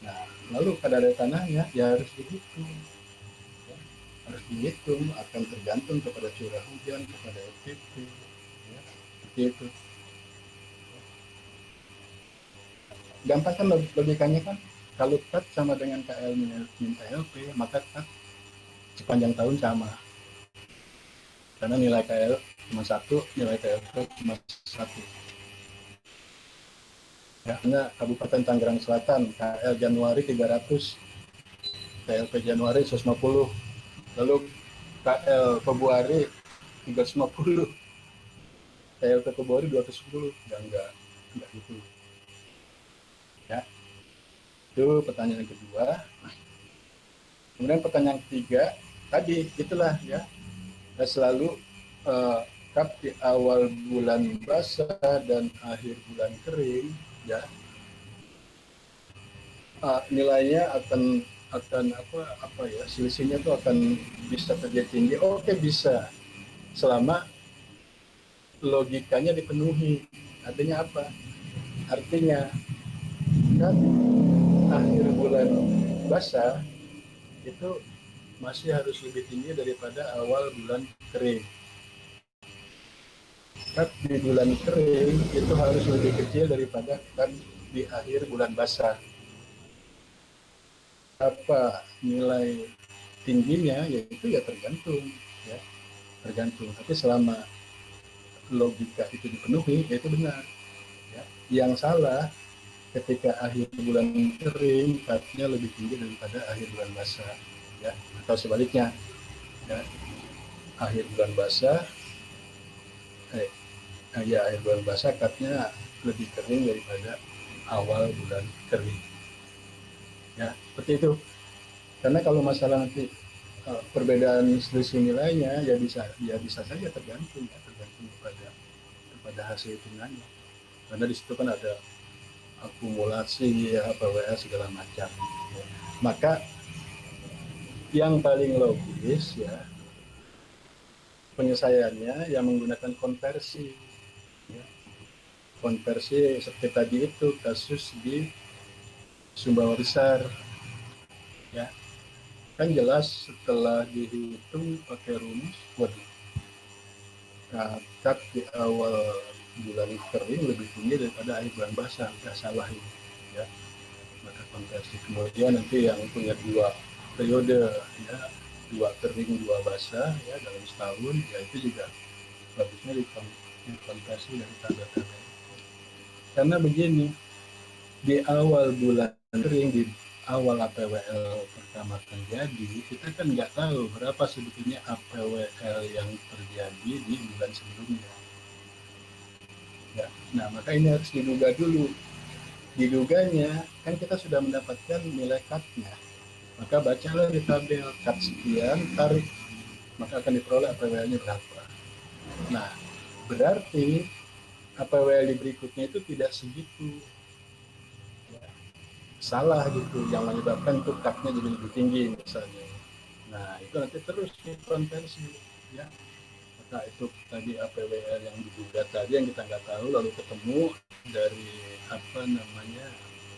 Nah, lalu pada daya tanahnya ya harus dihitung. Ya, harus dihitung akan tergantung kepada curah hujan, kepada FTP. Ya, seperti itu. Gampang kan logikanya kan kalau cut sama dengan KL min TLP maka cut sepanjang tahun sama. Karena nilai KL cuma satu, nilai TLP cuma satu. Ya, karena Kabupaten Tangerang Selatan KL Januari 300, TLP Januari 150, lalu KL Februari 350, TLP Februari 210, enggak gitu. Ya, itu pertanyaan kedua. Kemudian pertanyaan ketiga, tadi itulah ya, selalu kap di awal bulan basah dan akhir bulan kering, ya nilainya akan apa ya selisihnya itu akan bisa terjadi tinggi. Oke bisa selama logikanya dipenuhi. Artinya apa? Artinya kan akhir bulan basah itu masih harus lebih tinggi daripada awal bulan kering. Cut di bulan kering itu harus lebih kecil daripada cut di akhir bulan basah. Apa nilai tingginya, yaitu ya tergantung, ya tergantung. Tapi selama logika itu dipenuhi, ya itu benar. Ya. Yang salah ketika akhir bulan kering cutnya lebih tinggi daripada akhir bulan basah, ya, atau sebaliknya, ya, akhir bulan basah, ya akhir bulan basah cutnya lebih kering daripada awal bulan kering, ya seperti itu. Karena kalau masalah nanti perbedaan selisih nilainya ya bisa saja tergantung, ya, tergantung kepada hasil hitungannya. Karena di situ kan ada akumulasi, ya, PWL segala macam. Ya. Maka yang paling logis, ya, penyelesaiannya yang menggunakan konversi. Ya. Konversi seperti tadi itu kasus di Sumbawa Besar, ya kan jelas setelah dihitung pakai rumus, waduh, cut di awal bulan kering lebih tinggi daripada akhir bulan basah, nggak salah ini, ya. Maka konversi kemudian nanti yang punya dua periode, ya, dua kering dua basah, ya dalam setahun, ya itu juga bagusnya dikonversi dari tanda-tanda. Karena begini, di awal bulan kering, di awal APWL pertama terjadi, kita kan nggak tahu berapa sebetulnya APWL yang terjadi di bulan sebelumnya. Ya. Nah, maka ini harus diduga dulu. Diduganya, kan kita sudah mendapatkan nilai cut-nya. Maka bacalah di tabel cut sekian, tarik. Maka akan diperoleh APWL-nya berapa. Nah, berarti APWL di berikutnya itu tidak segitu. Ya, salah gitu, yang menyebabkan itu cut-nya jadi lebih tinggi misalnya. Nah, itu nanti terus dikonversi. Ya, maka itu tadi APWL yang diduga tadi yang kita nggak tahu, lalu ketemu dari apa namanya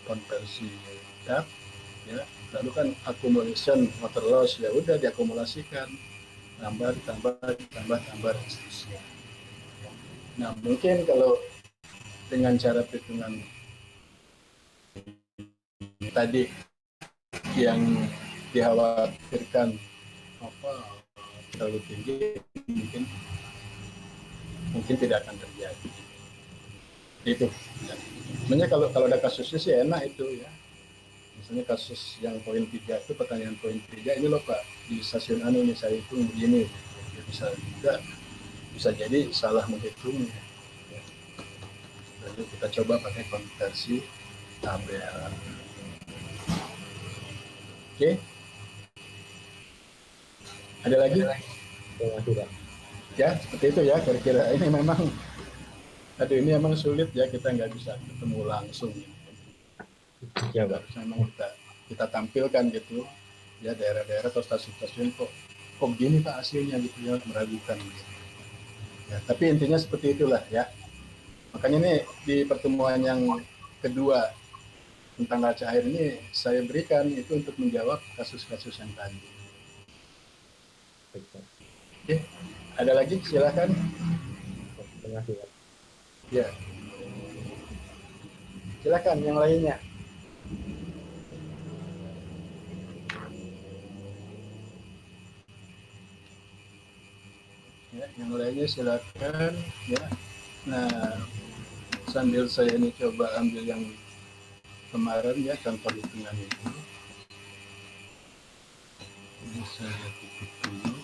konversi cut, ya, lalu kan accumulation water loss, ya udah diakumulasikan, tambah tambah tambah tambah seterusnya. Nah, mungkin kalau dengan cara perhitungan tadi yang dikhawatirkan apa terlalu tinggi, mungkin mungkin tidak akan terjadi itu, ya. Sebenarnya kalau ada kasusnya sih enak itu, ya. Misalnya kasus yang poin 3 itu, pertanyaan poin 3 ini loh Pak, di stasiun anu ini saya hitung begini, ya, bisa juga bisa jadi salah menghitung, ya. Lalu kita coba pakai konversi tabel. Oke, ada lagi? Ya seperti itu ya kira-kira. Ini memang, aduh, ini memang sulit ya, kita nggak bisa ketemu langsung. Ya, harus memang kita tampilkan gitu, ya, daerah-daerah atau stasiun-stasiun kok gini Pak hasilnya gitu, ya, meragukan gitu. Ya, tapi intinya seperti itulah, ya. Makanya ini di pertemuan yang kedua tentang raca air ini saya berikan itu untuk menjawab kasus-kasus yang tadi. Oke, ada lagi silakan. Ya, silakan yang lainnya. Ya, yang lainnya silakan, ya. Nah, sambil saya ini coba ambil yang kemarin, ya, contoh hitungan itu. Ini saya tutup dulu.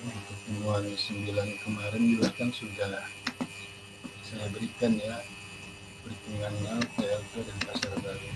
Pertemuan 9 kemarin juga kan sudah saya berikan, ya, perhitungannya PLT dan pasar baru.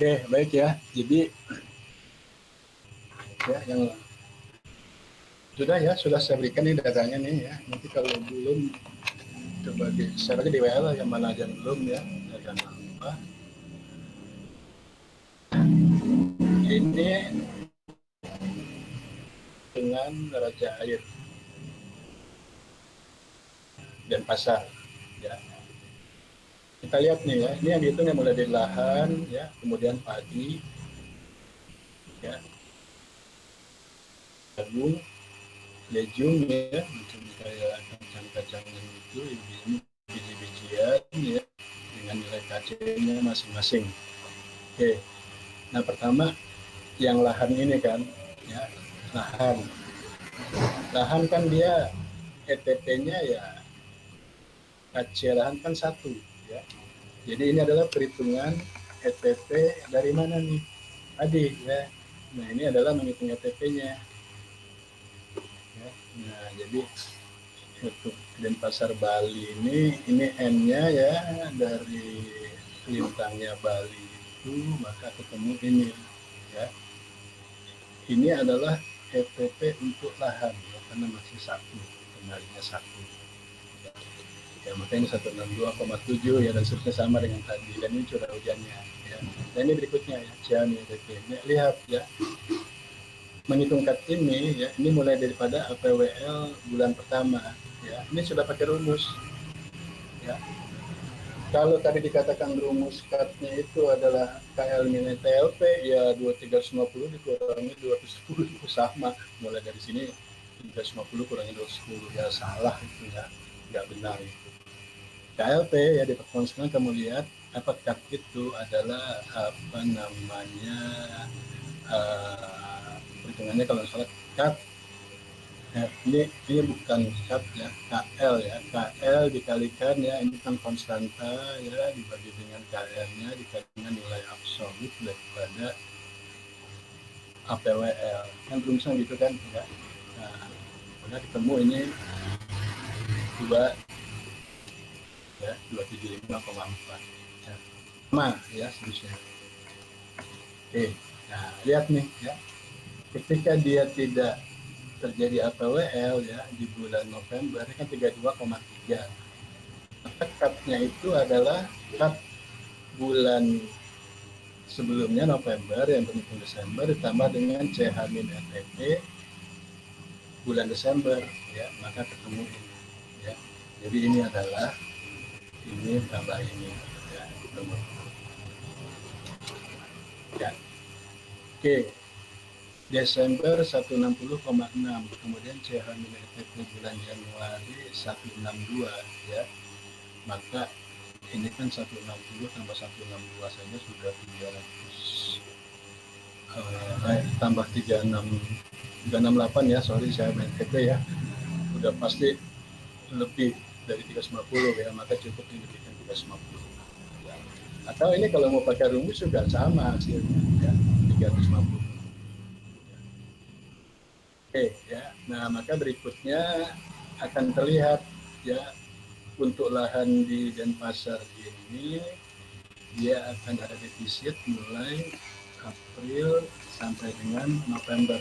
Oke, baik ya. Jadi ya yang sudah saya berikan nih datanya nih ya. Nanti kalau belum coba share aja di WL yang mana aja belum ya. Jangan lupa. Ini dengan Raja Air dan Pasar ya. Kita lihat nih ya, ini yang dihitung yang mulai dari lahan ya, kemudian padi ya, jagung, legume ya, macam kayak kacang-kacangan itu, ini biji-bijian ya, dengan nilai KC-nya masing-masing. Oke, nah pertama yang lahan ini kan, ya lahan kan dia ETP-nya ya KC lahan kan satu ya. Jadi ini adalah perhitungan ETP dari mana nih? Tadi ya. Nah ini adalah menghitung ETP-nya. Ya. Nah jadi untuk Denpasar Bali ini N-nya ya dari lintangnya Bali itu maka ketemu ini ya. Ini adalah ETP untuk lahan ya, karena masih satu, kembalinya satu. Ya makanya 162,7 ya dan seterusnya sama dengan tadi dan ini curah hujannya ya. Dan ini berikutnya ya Ciami ETP. Lihat ya menghitung cut ini ya ini mulai daripada APWL bulan pertama ya ini sudah pakai rumus ya. Kalau tadi dikatakan rumus cutnya itu adalah KL minus TLP ya 2350 dikurangi 210 itu sama mulai dari sini 350 kurangi 210 ya salah itu ya nggak benar itu. KLP ya di perkonsumsi kamu lihat apa cut itu adalah apa namanya perhitungannya kalau salah cut ya, ini bukan cut ya KL ya KL dikalikan ya ini kan konstanta ya dibagi dengan KL-nya dikali dengan nilai absolut daripada APWL kan rumusnya gitu kan ya. Nah udah ketemu ini dua ya 275,4 ya. Sama ya seterusnya. Oke nah lihat nih ya ketika dia tidak terjadi APWL ya di bulan November kan 32,3. Maka cut-nya itu adalah cut bulan sebelumnya November yang berhitung Desember ditambah dengan CH-ETP bulan Desember ya maka ketemu ini ya. Jadi ini adalah ini tambah ini ya ketemu ya. Oke. Desember 160,6 kemudian CH-ETP bulan Januari 162 ya maka ini kan 160 tambah 162 saja sudah 300 tambah 368 ya sorry saya main PT ya udah pasti lebih dari 350 ya maka cukup diberikan 350 ya. Atau ini kalau mau pakai rumus juga sama hasilnya ya 350. Oke ya nah maka berikutnya akan terlihat ya untuk lahan di Denpasar ini dia akan ada defisit mulai April sampai dengan November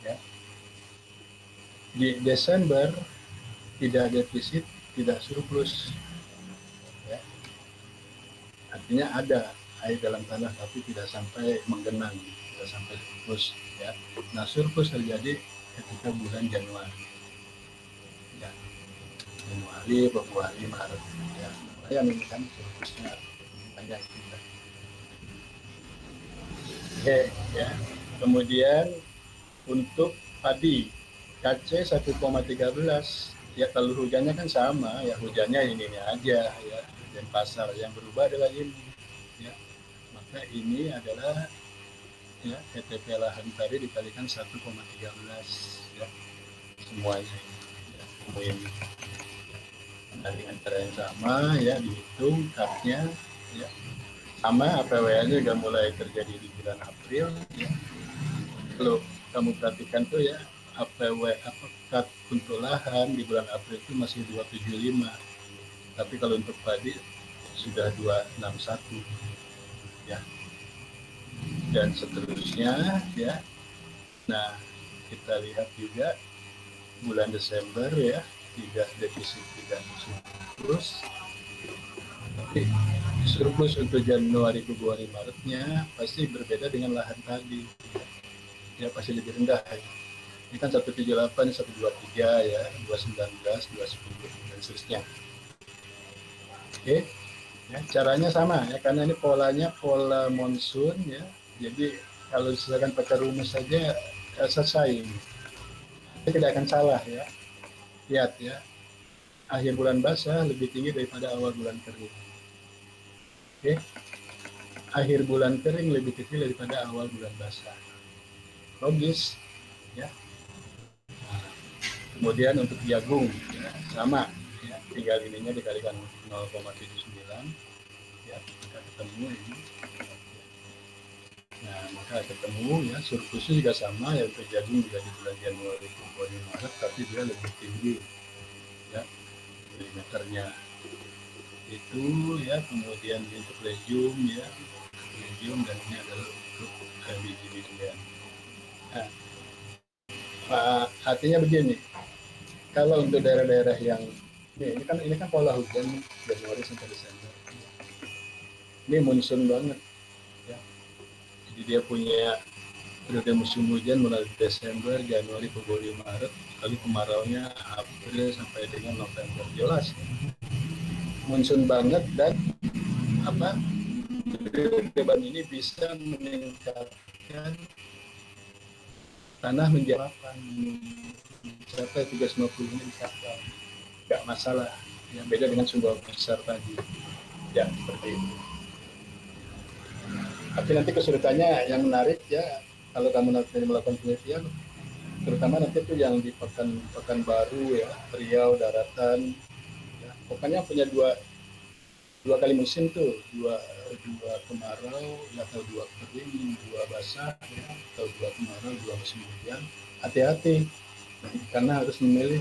ya. Di Desember tidak defisit tidak surplus ya. Artinya ada air dalam tanah tapi tidak sampai menggenang tidak sampai surplus ya. Nah surplus terjadi ketika bulan Januari ya. Januari, Februari, Maret ya. Yang ini kan surplusnya panjang juga. Oke ya. Kemudian untuk padi KC 1,13 ya kalau hujannya kan sama ya hujannya ini aja ya dan pasar yang berubah adalah ini ya maka ini adalah ya ETP lahan tadi dikalikan 1,13 ya semuanya ya, semua ini nah, dengan cara yang sama ya dihitung cutnya ya sama APWL-nya juga mulai terjadi di bulan April ya. Kalau kamu perhatikan tuh ya APW apa cut untuk lahan di bulan April itu masih 275 tapi kalau untuk padi sudah 261 ya, dan seterusnya ya. Nah, kita lihat juga bulan Desember ya, tidak defisit, tidak surplus, tapi surplus untuk Januari, Februari, Maretnya pasti berbeda dengan lahan tadi ya, pasti lebih rendah ya. Ini kan 178, 123 ya, 219, 210 dan seterusnya. Oke, ya, caranya sama ya, karena ini polanya pola monsun ya. Jadi kalau misalkan pakai rumus saja selesai, tidak akan salah ya. Lihat ya, akhir bulan basah lebih tinggi daripada awal bulan kering. Oke, akhir bulan kering lebih kecil daripada awal bulan basah. Logis ya. Kemudian untuk jagung ya, sama ya, tinggal ininya dikalikan 0,79 ya, kita ketemu ini. Nah, maka ketemu ya, surplusnya juga sama ya, untuk jagung juga di bulan Januari, Februari, Maret, tapi dia lebih tinggi ya milimeternya itu ya. Kemudian untuk legium ya, legium, dan ini adalah untuk biji-bijian. Nah, artinya begini, kalau untuk daerah-daerah yang ini kan pola hujan Januari sampai Desember, ini monsun banget ya. Jadi dia punya periode musim hujan mulai Desember, Januari, Februari, Maret, lalu kemaraunya April sampai dengan November. Jelas monsun banget, dan apa, periode ini bisa meningkatkan tanah menjadi mencapai 350 ini dicapai, nggak masalah ya, beda dengan sumber besar tadi ya, seperti itu. Tapi nanti kesulitannya yang menarik ya, kalau kamu nanti melakukan penelitian, terutama nanti itu yang di Pekanbaru ya, Riau, Daratan ya, pokoknya punya dua kali musim tuh, dua kemarau atau dua kering, dua basah ya, atau dua kemarau, dua musim hujan. Hati-hati karena harus memilih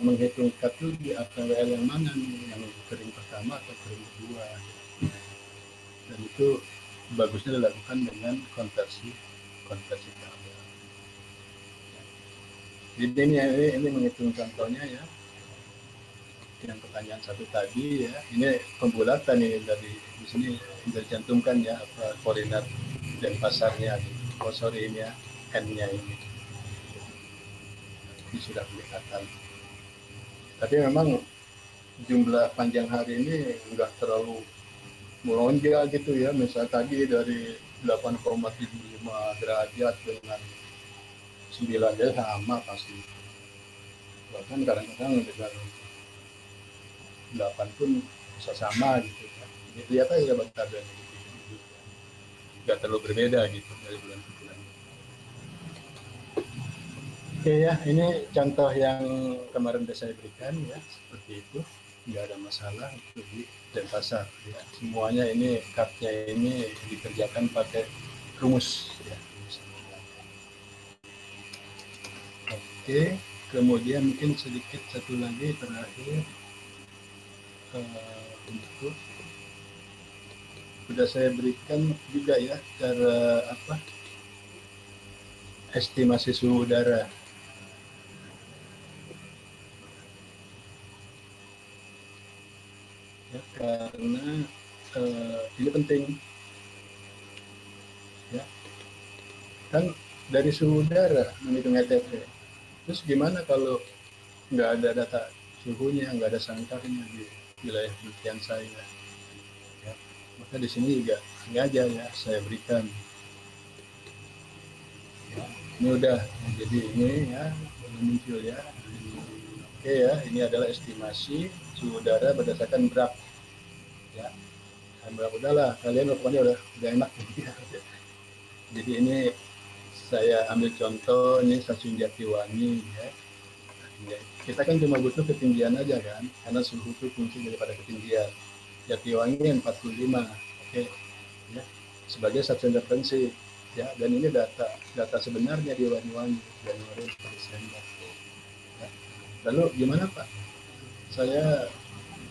menghitung itu di APWL yang mana nih, yang kering pertama atau kering kedua. Dan itu bagusnya dilakukan dengan konversi kabel. Jadi ini menghitung contohnya ya. Yang pertanyaan satu tadi ya, ini pembulatan nih dari di sini sudah dicantumkan ya, apa koordinat dan pasarnya gitu. Oh sorry, ini ya, N-nya ini sudah kelihatan. Tapi memang jumlah panjang hari ini enggak terlalu melonjak gitu ya. Misal tadi dari 8,75 derajat dengan 9 derajat sama pasti. Bahkan kadang-kadang dengan 8 pun bisa sama gitu kan. Ini lihat aja tabelnya gitu. Nggak terlalu berbeda gitu dari bulan ke bulan. Oke ya, ini contoh yang kemarin sudah saya berikan ya, seperti itu. Nggak ada masalah untuk di Denpasar ya. Semuanya ini cutnya ini dikerjakan pakai rumus ya. Oke, kemudian mungkin sedikit satu lagi terakhir untuk sudah saya berikan juga ya cara apa, estimasi suhu udara ya, karena ini penting ya, kan dari suhu udara menghitung ETP. Terus gimana kalau nggak ada data suhunya, nggak ada sangkarnya di wilayah penelitian saya ya. Maka di sini juga sengaja ya saya berikan ya. Ini udah, jadi ini ya muncul ya. Oke ya, ini adalah estimasi suhu udara berdasarkan graf ya. Udahlah, kalian pokoknya udah enak ya. Jadi ini saya ambil contoh, ini stasiun Jatiwangi ya. Kita kan cuma butuh ketinggian aja kan, karena suhu itu fungsi daripada ketinggian. Jatiwangi 45, oke ya, sebagai stasiun referensi ya. Dan ini data sebenarnya di Banyuwangi Januari sampai Desember ya. Lalu gimana Pak, saya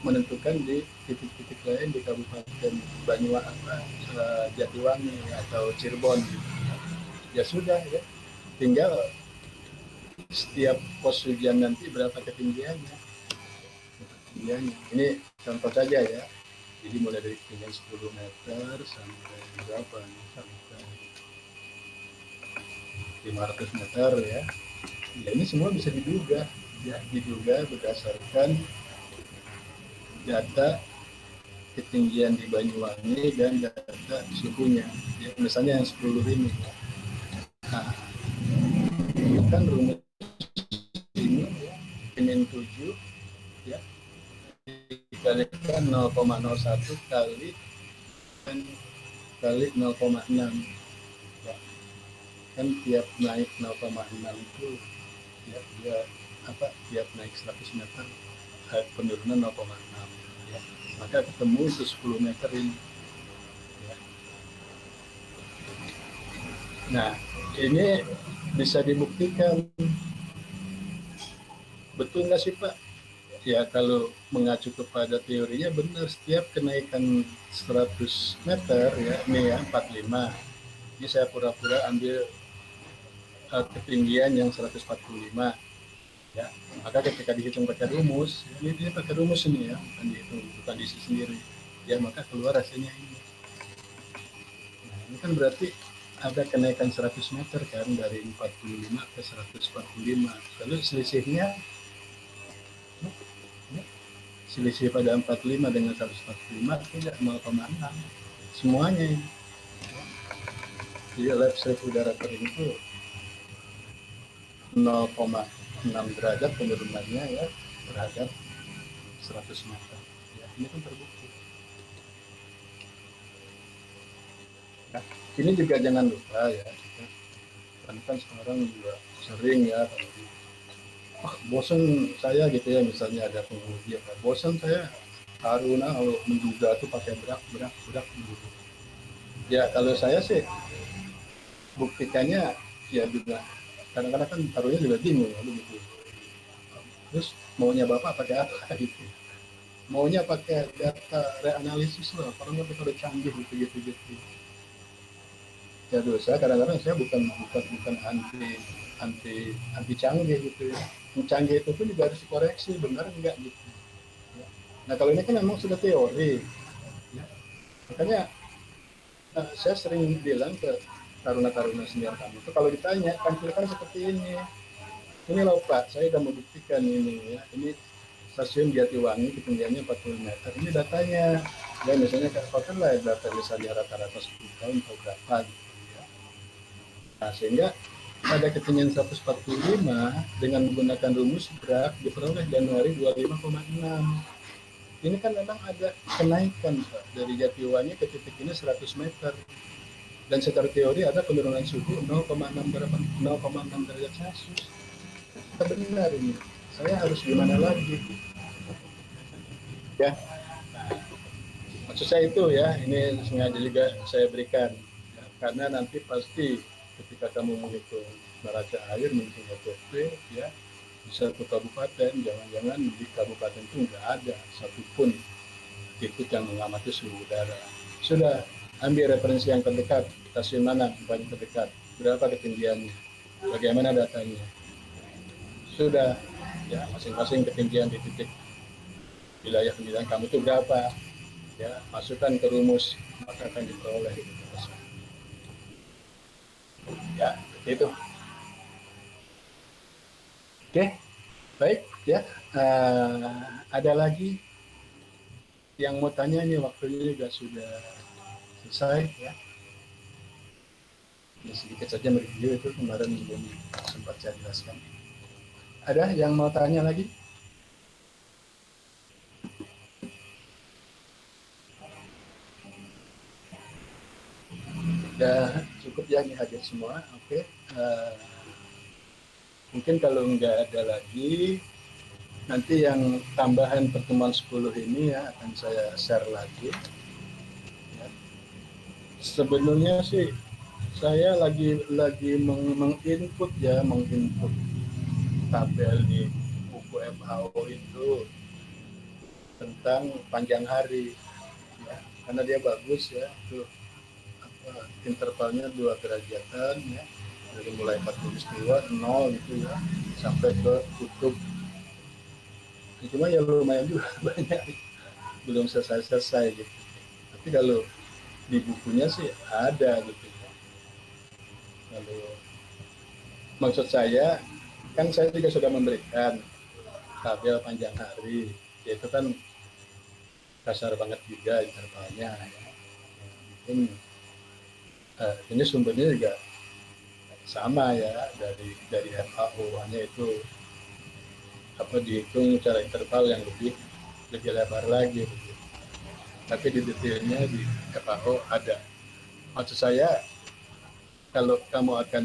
menentukan di titik-titik lain di Kabupaten Banyuwangi, Jatiwangi atau Cirebon. Ya sudah ya, tinggal setiap pos hujan nanti berapa ketinggiannya. Ini contoh saja ya. Jadi mulai dari ketinggian 10 meter sampai berapa? Sampai 500 meter ya. Ya ini semua bisa diduga, ya diduga berdasarkan data ketinggian di Banyuwangi dan data suhunya. Ya, misalnya yang 10 ini. Nah, kan rumus ini ya, Min 7 ya, dikalikan 0,01 kali kali 0,6 ya. Kan tiap naik 0,6 itu ya, dia tiap naik 100 meter penurunan 0,6 ya. Maka ketemu itu 10 meter ini ya. Nah ini bisa dibuktikan, betul nggak sih Pak? Ya kalau mengacu kepada teorinya benar, setiap kenaikan 100 meter ya, ini ya 45, ini saya pura-pura ambil ketinggian yang 145 ya, maka ketika dihitung pakai rumus, ini dia pakai rumus ini ya, bukan dihitung, bukan diisi sendiri ya, maka keluar hasilnya ini. Nah, ini kan berarti ada kenaikan 100 meter kan, dari 45 ke 145, lalu selisihnya selisih pada 45 dengan 145 tidak 0,6 semuanya ini. Jadi lab surface udara kering itu 0,6 derajat penurunannya ya terhadap 100 meter. Ya, ini kan terbukti. Nah, ini juga jangan lupa ya, karena kan sekarang juga sering ya, bosan saya gitu ya, misalnya ada pengemudi ya, bosan saya Haruna kalau menduga tuh pakai berak gitu. Ya kalau saya sih buktikannya ya juga, kadang-kadang kan taruhnya juga bingung ya begitu. Terus maunya bapak pakai apa gitu? Maunya pakai data reanalisis lah, karena mereka udah canggih gitu. Ya dosa kadang-kadang saya bukan anti canggih gitu ya. Canggih itu pun juga harus dikoreksi, benar enggak gitu. Nah kalau ini kan memang sudah teori, ya. Makanya saya sering bilang ke taruna-taruna senior kami itu, kalau ditanya tampilkan seperti ini loh Pak, saya sudah membuktikan ini ya, ini stasiun Jatiwangi ketinggiannya 40 meter, ini datanya ya, misalnya hotel lah data misalnya rata-rata 10 tahun atau berapa gitu ya. Nah sehingga pada ketinggian 145 dengan menggunakan rumus gerak diperoleh Januari 25,6. Ini kan memang ada kenaikan Pak, dari Jatiwangi ke titik ini 100 meter, dan secara teori ada penurunan suhu 0,6 derajat Celcius. Benar ini, saya harus gimana lagi ya. Maksud saya itu ya, ini sengaja juga saya berikan ya, karena nanti pasti ketika kamu menghitung neraca air, menghitung HTP ya, di satu kabupaten, jangan-jangan di kabupaten itu nggak ada satupun titik yang mengamati suhu udara. Sudah, ambil referensi yang terdekat, stasiun mana paling terdekat, berapa ketinggiannya, bagaimana datanya. Sudah, ya masing-masing ketinggian di titik wilayah pemilihan kamu itu berapa, ya masukkan ke rumus, maka akan diperoleh itu. Ya, itu. Oke, baik ya. Ada lagi yang mau tanya, nih waktunya juga sudah selesai ya. Ini sedikit saja mereview itu kemarin belum sempat saya jelaskan. Ada yang mau tanya lagi? Ya cukup ya, ini hadir semua. Oke. Mungkin kalau nggak ada lagi, nanti yang tambahan pertemuan 10 ini ya akan saya share lagi. Ya. Sebenarnya sih saya lagi menginput tabel di buku FAO itu tentang panjang hari, ya, karena dia bagus ya, itu intervalnya 2 derajatan ya, dari mulai 40 nol gitu ya sampai ke kutub. Cuma ya lumayan juga banyak, belum selesai gitu. Tapi kalau di bukunya sih ada gitu ya. Lalu maksud saya kan saya juga sudah memberikan tabel panjang hari, yaitu kan kasar banget juga intervalnya ya. Mungkin ini sumbernya juga sama ya, dari FAO, hanya itu dihitung secara interval yang lebih lebar lagi gitu. Tapi di detailnya di FAO ada. Maksud saya, kalau kamu akan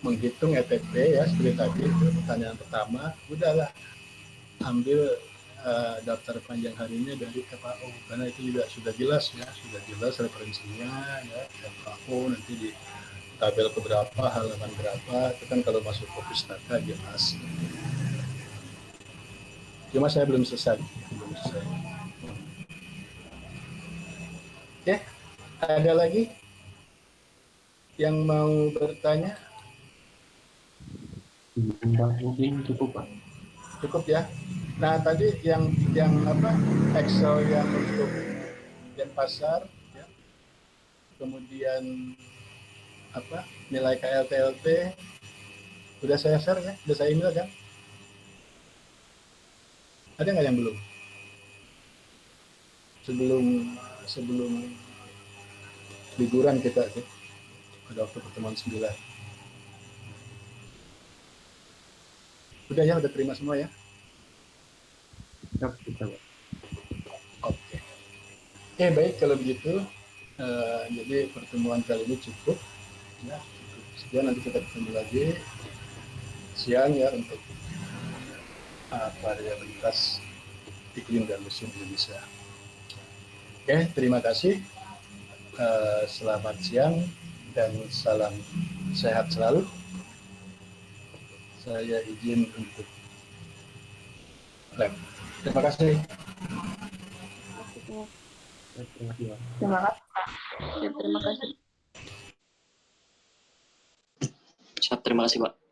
menghitung ETP ya seperti tadi itu pertanyaan pertama, udahlah ambil daftar panjang harinya dari FAO, karena itu juga sudah jelas ya, sudah jelas referensinya ya, FAO nanti di tabel keberapa, halaman berapa, itu kan kalau masuk ke pustaka jelas. Cuma saya belum selesai. Oke, ada lagi yang mau bertanya? Mungkin cukup Pak. Cukup ya. Nah tadi yang apa, Excel yang untuk Denpasar, ya. Kemudian apa, nilai KLTLT udah saya share ya, udah saya email kan? Ada nggak yang belum? Sebelum liburan kita sih, pada waktu pertemuan 9. Udah ya, udah terima semua ya? Siap, bisa Pak. Oke. Oke, baik kalau begitu. Jadi pertemuan kali ini cukup. Ya, cukup sekian, nanti kita ketemu lagi siang ya untuk variabilitas iklim dan musim Indonesia. Oke, terima kasih. Selamat siang dan salam sehat selalu. Saya izin untuk lab. Terima kasih. Terima kasih Pak. Terima kasih. Terima kasih. Siap, terima kasih Pak.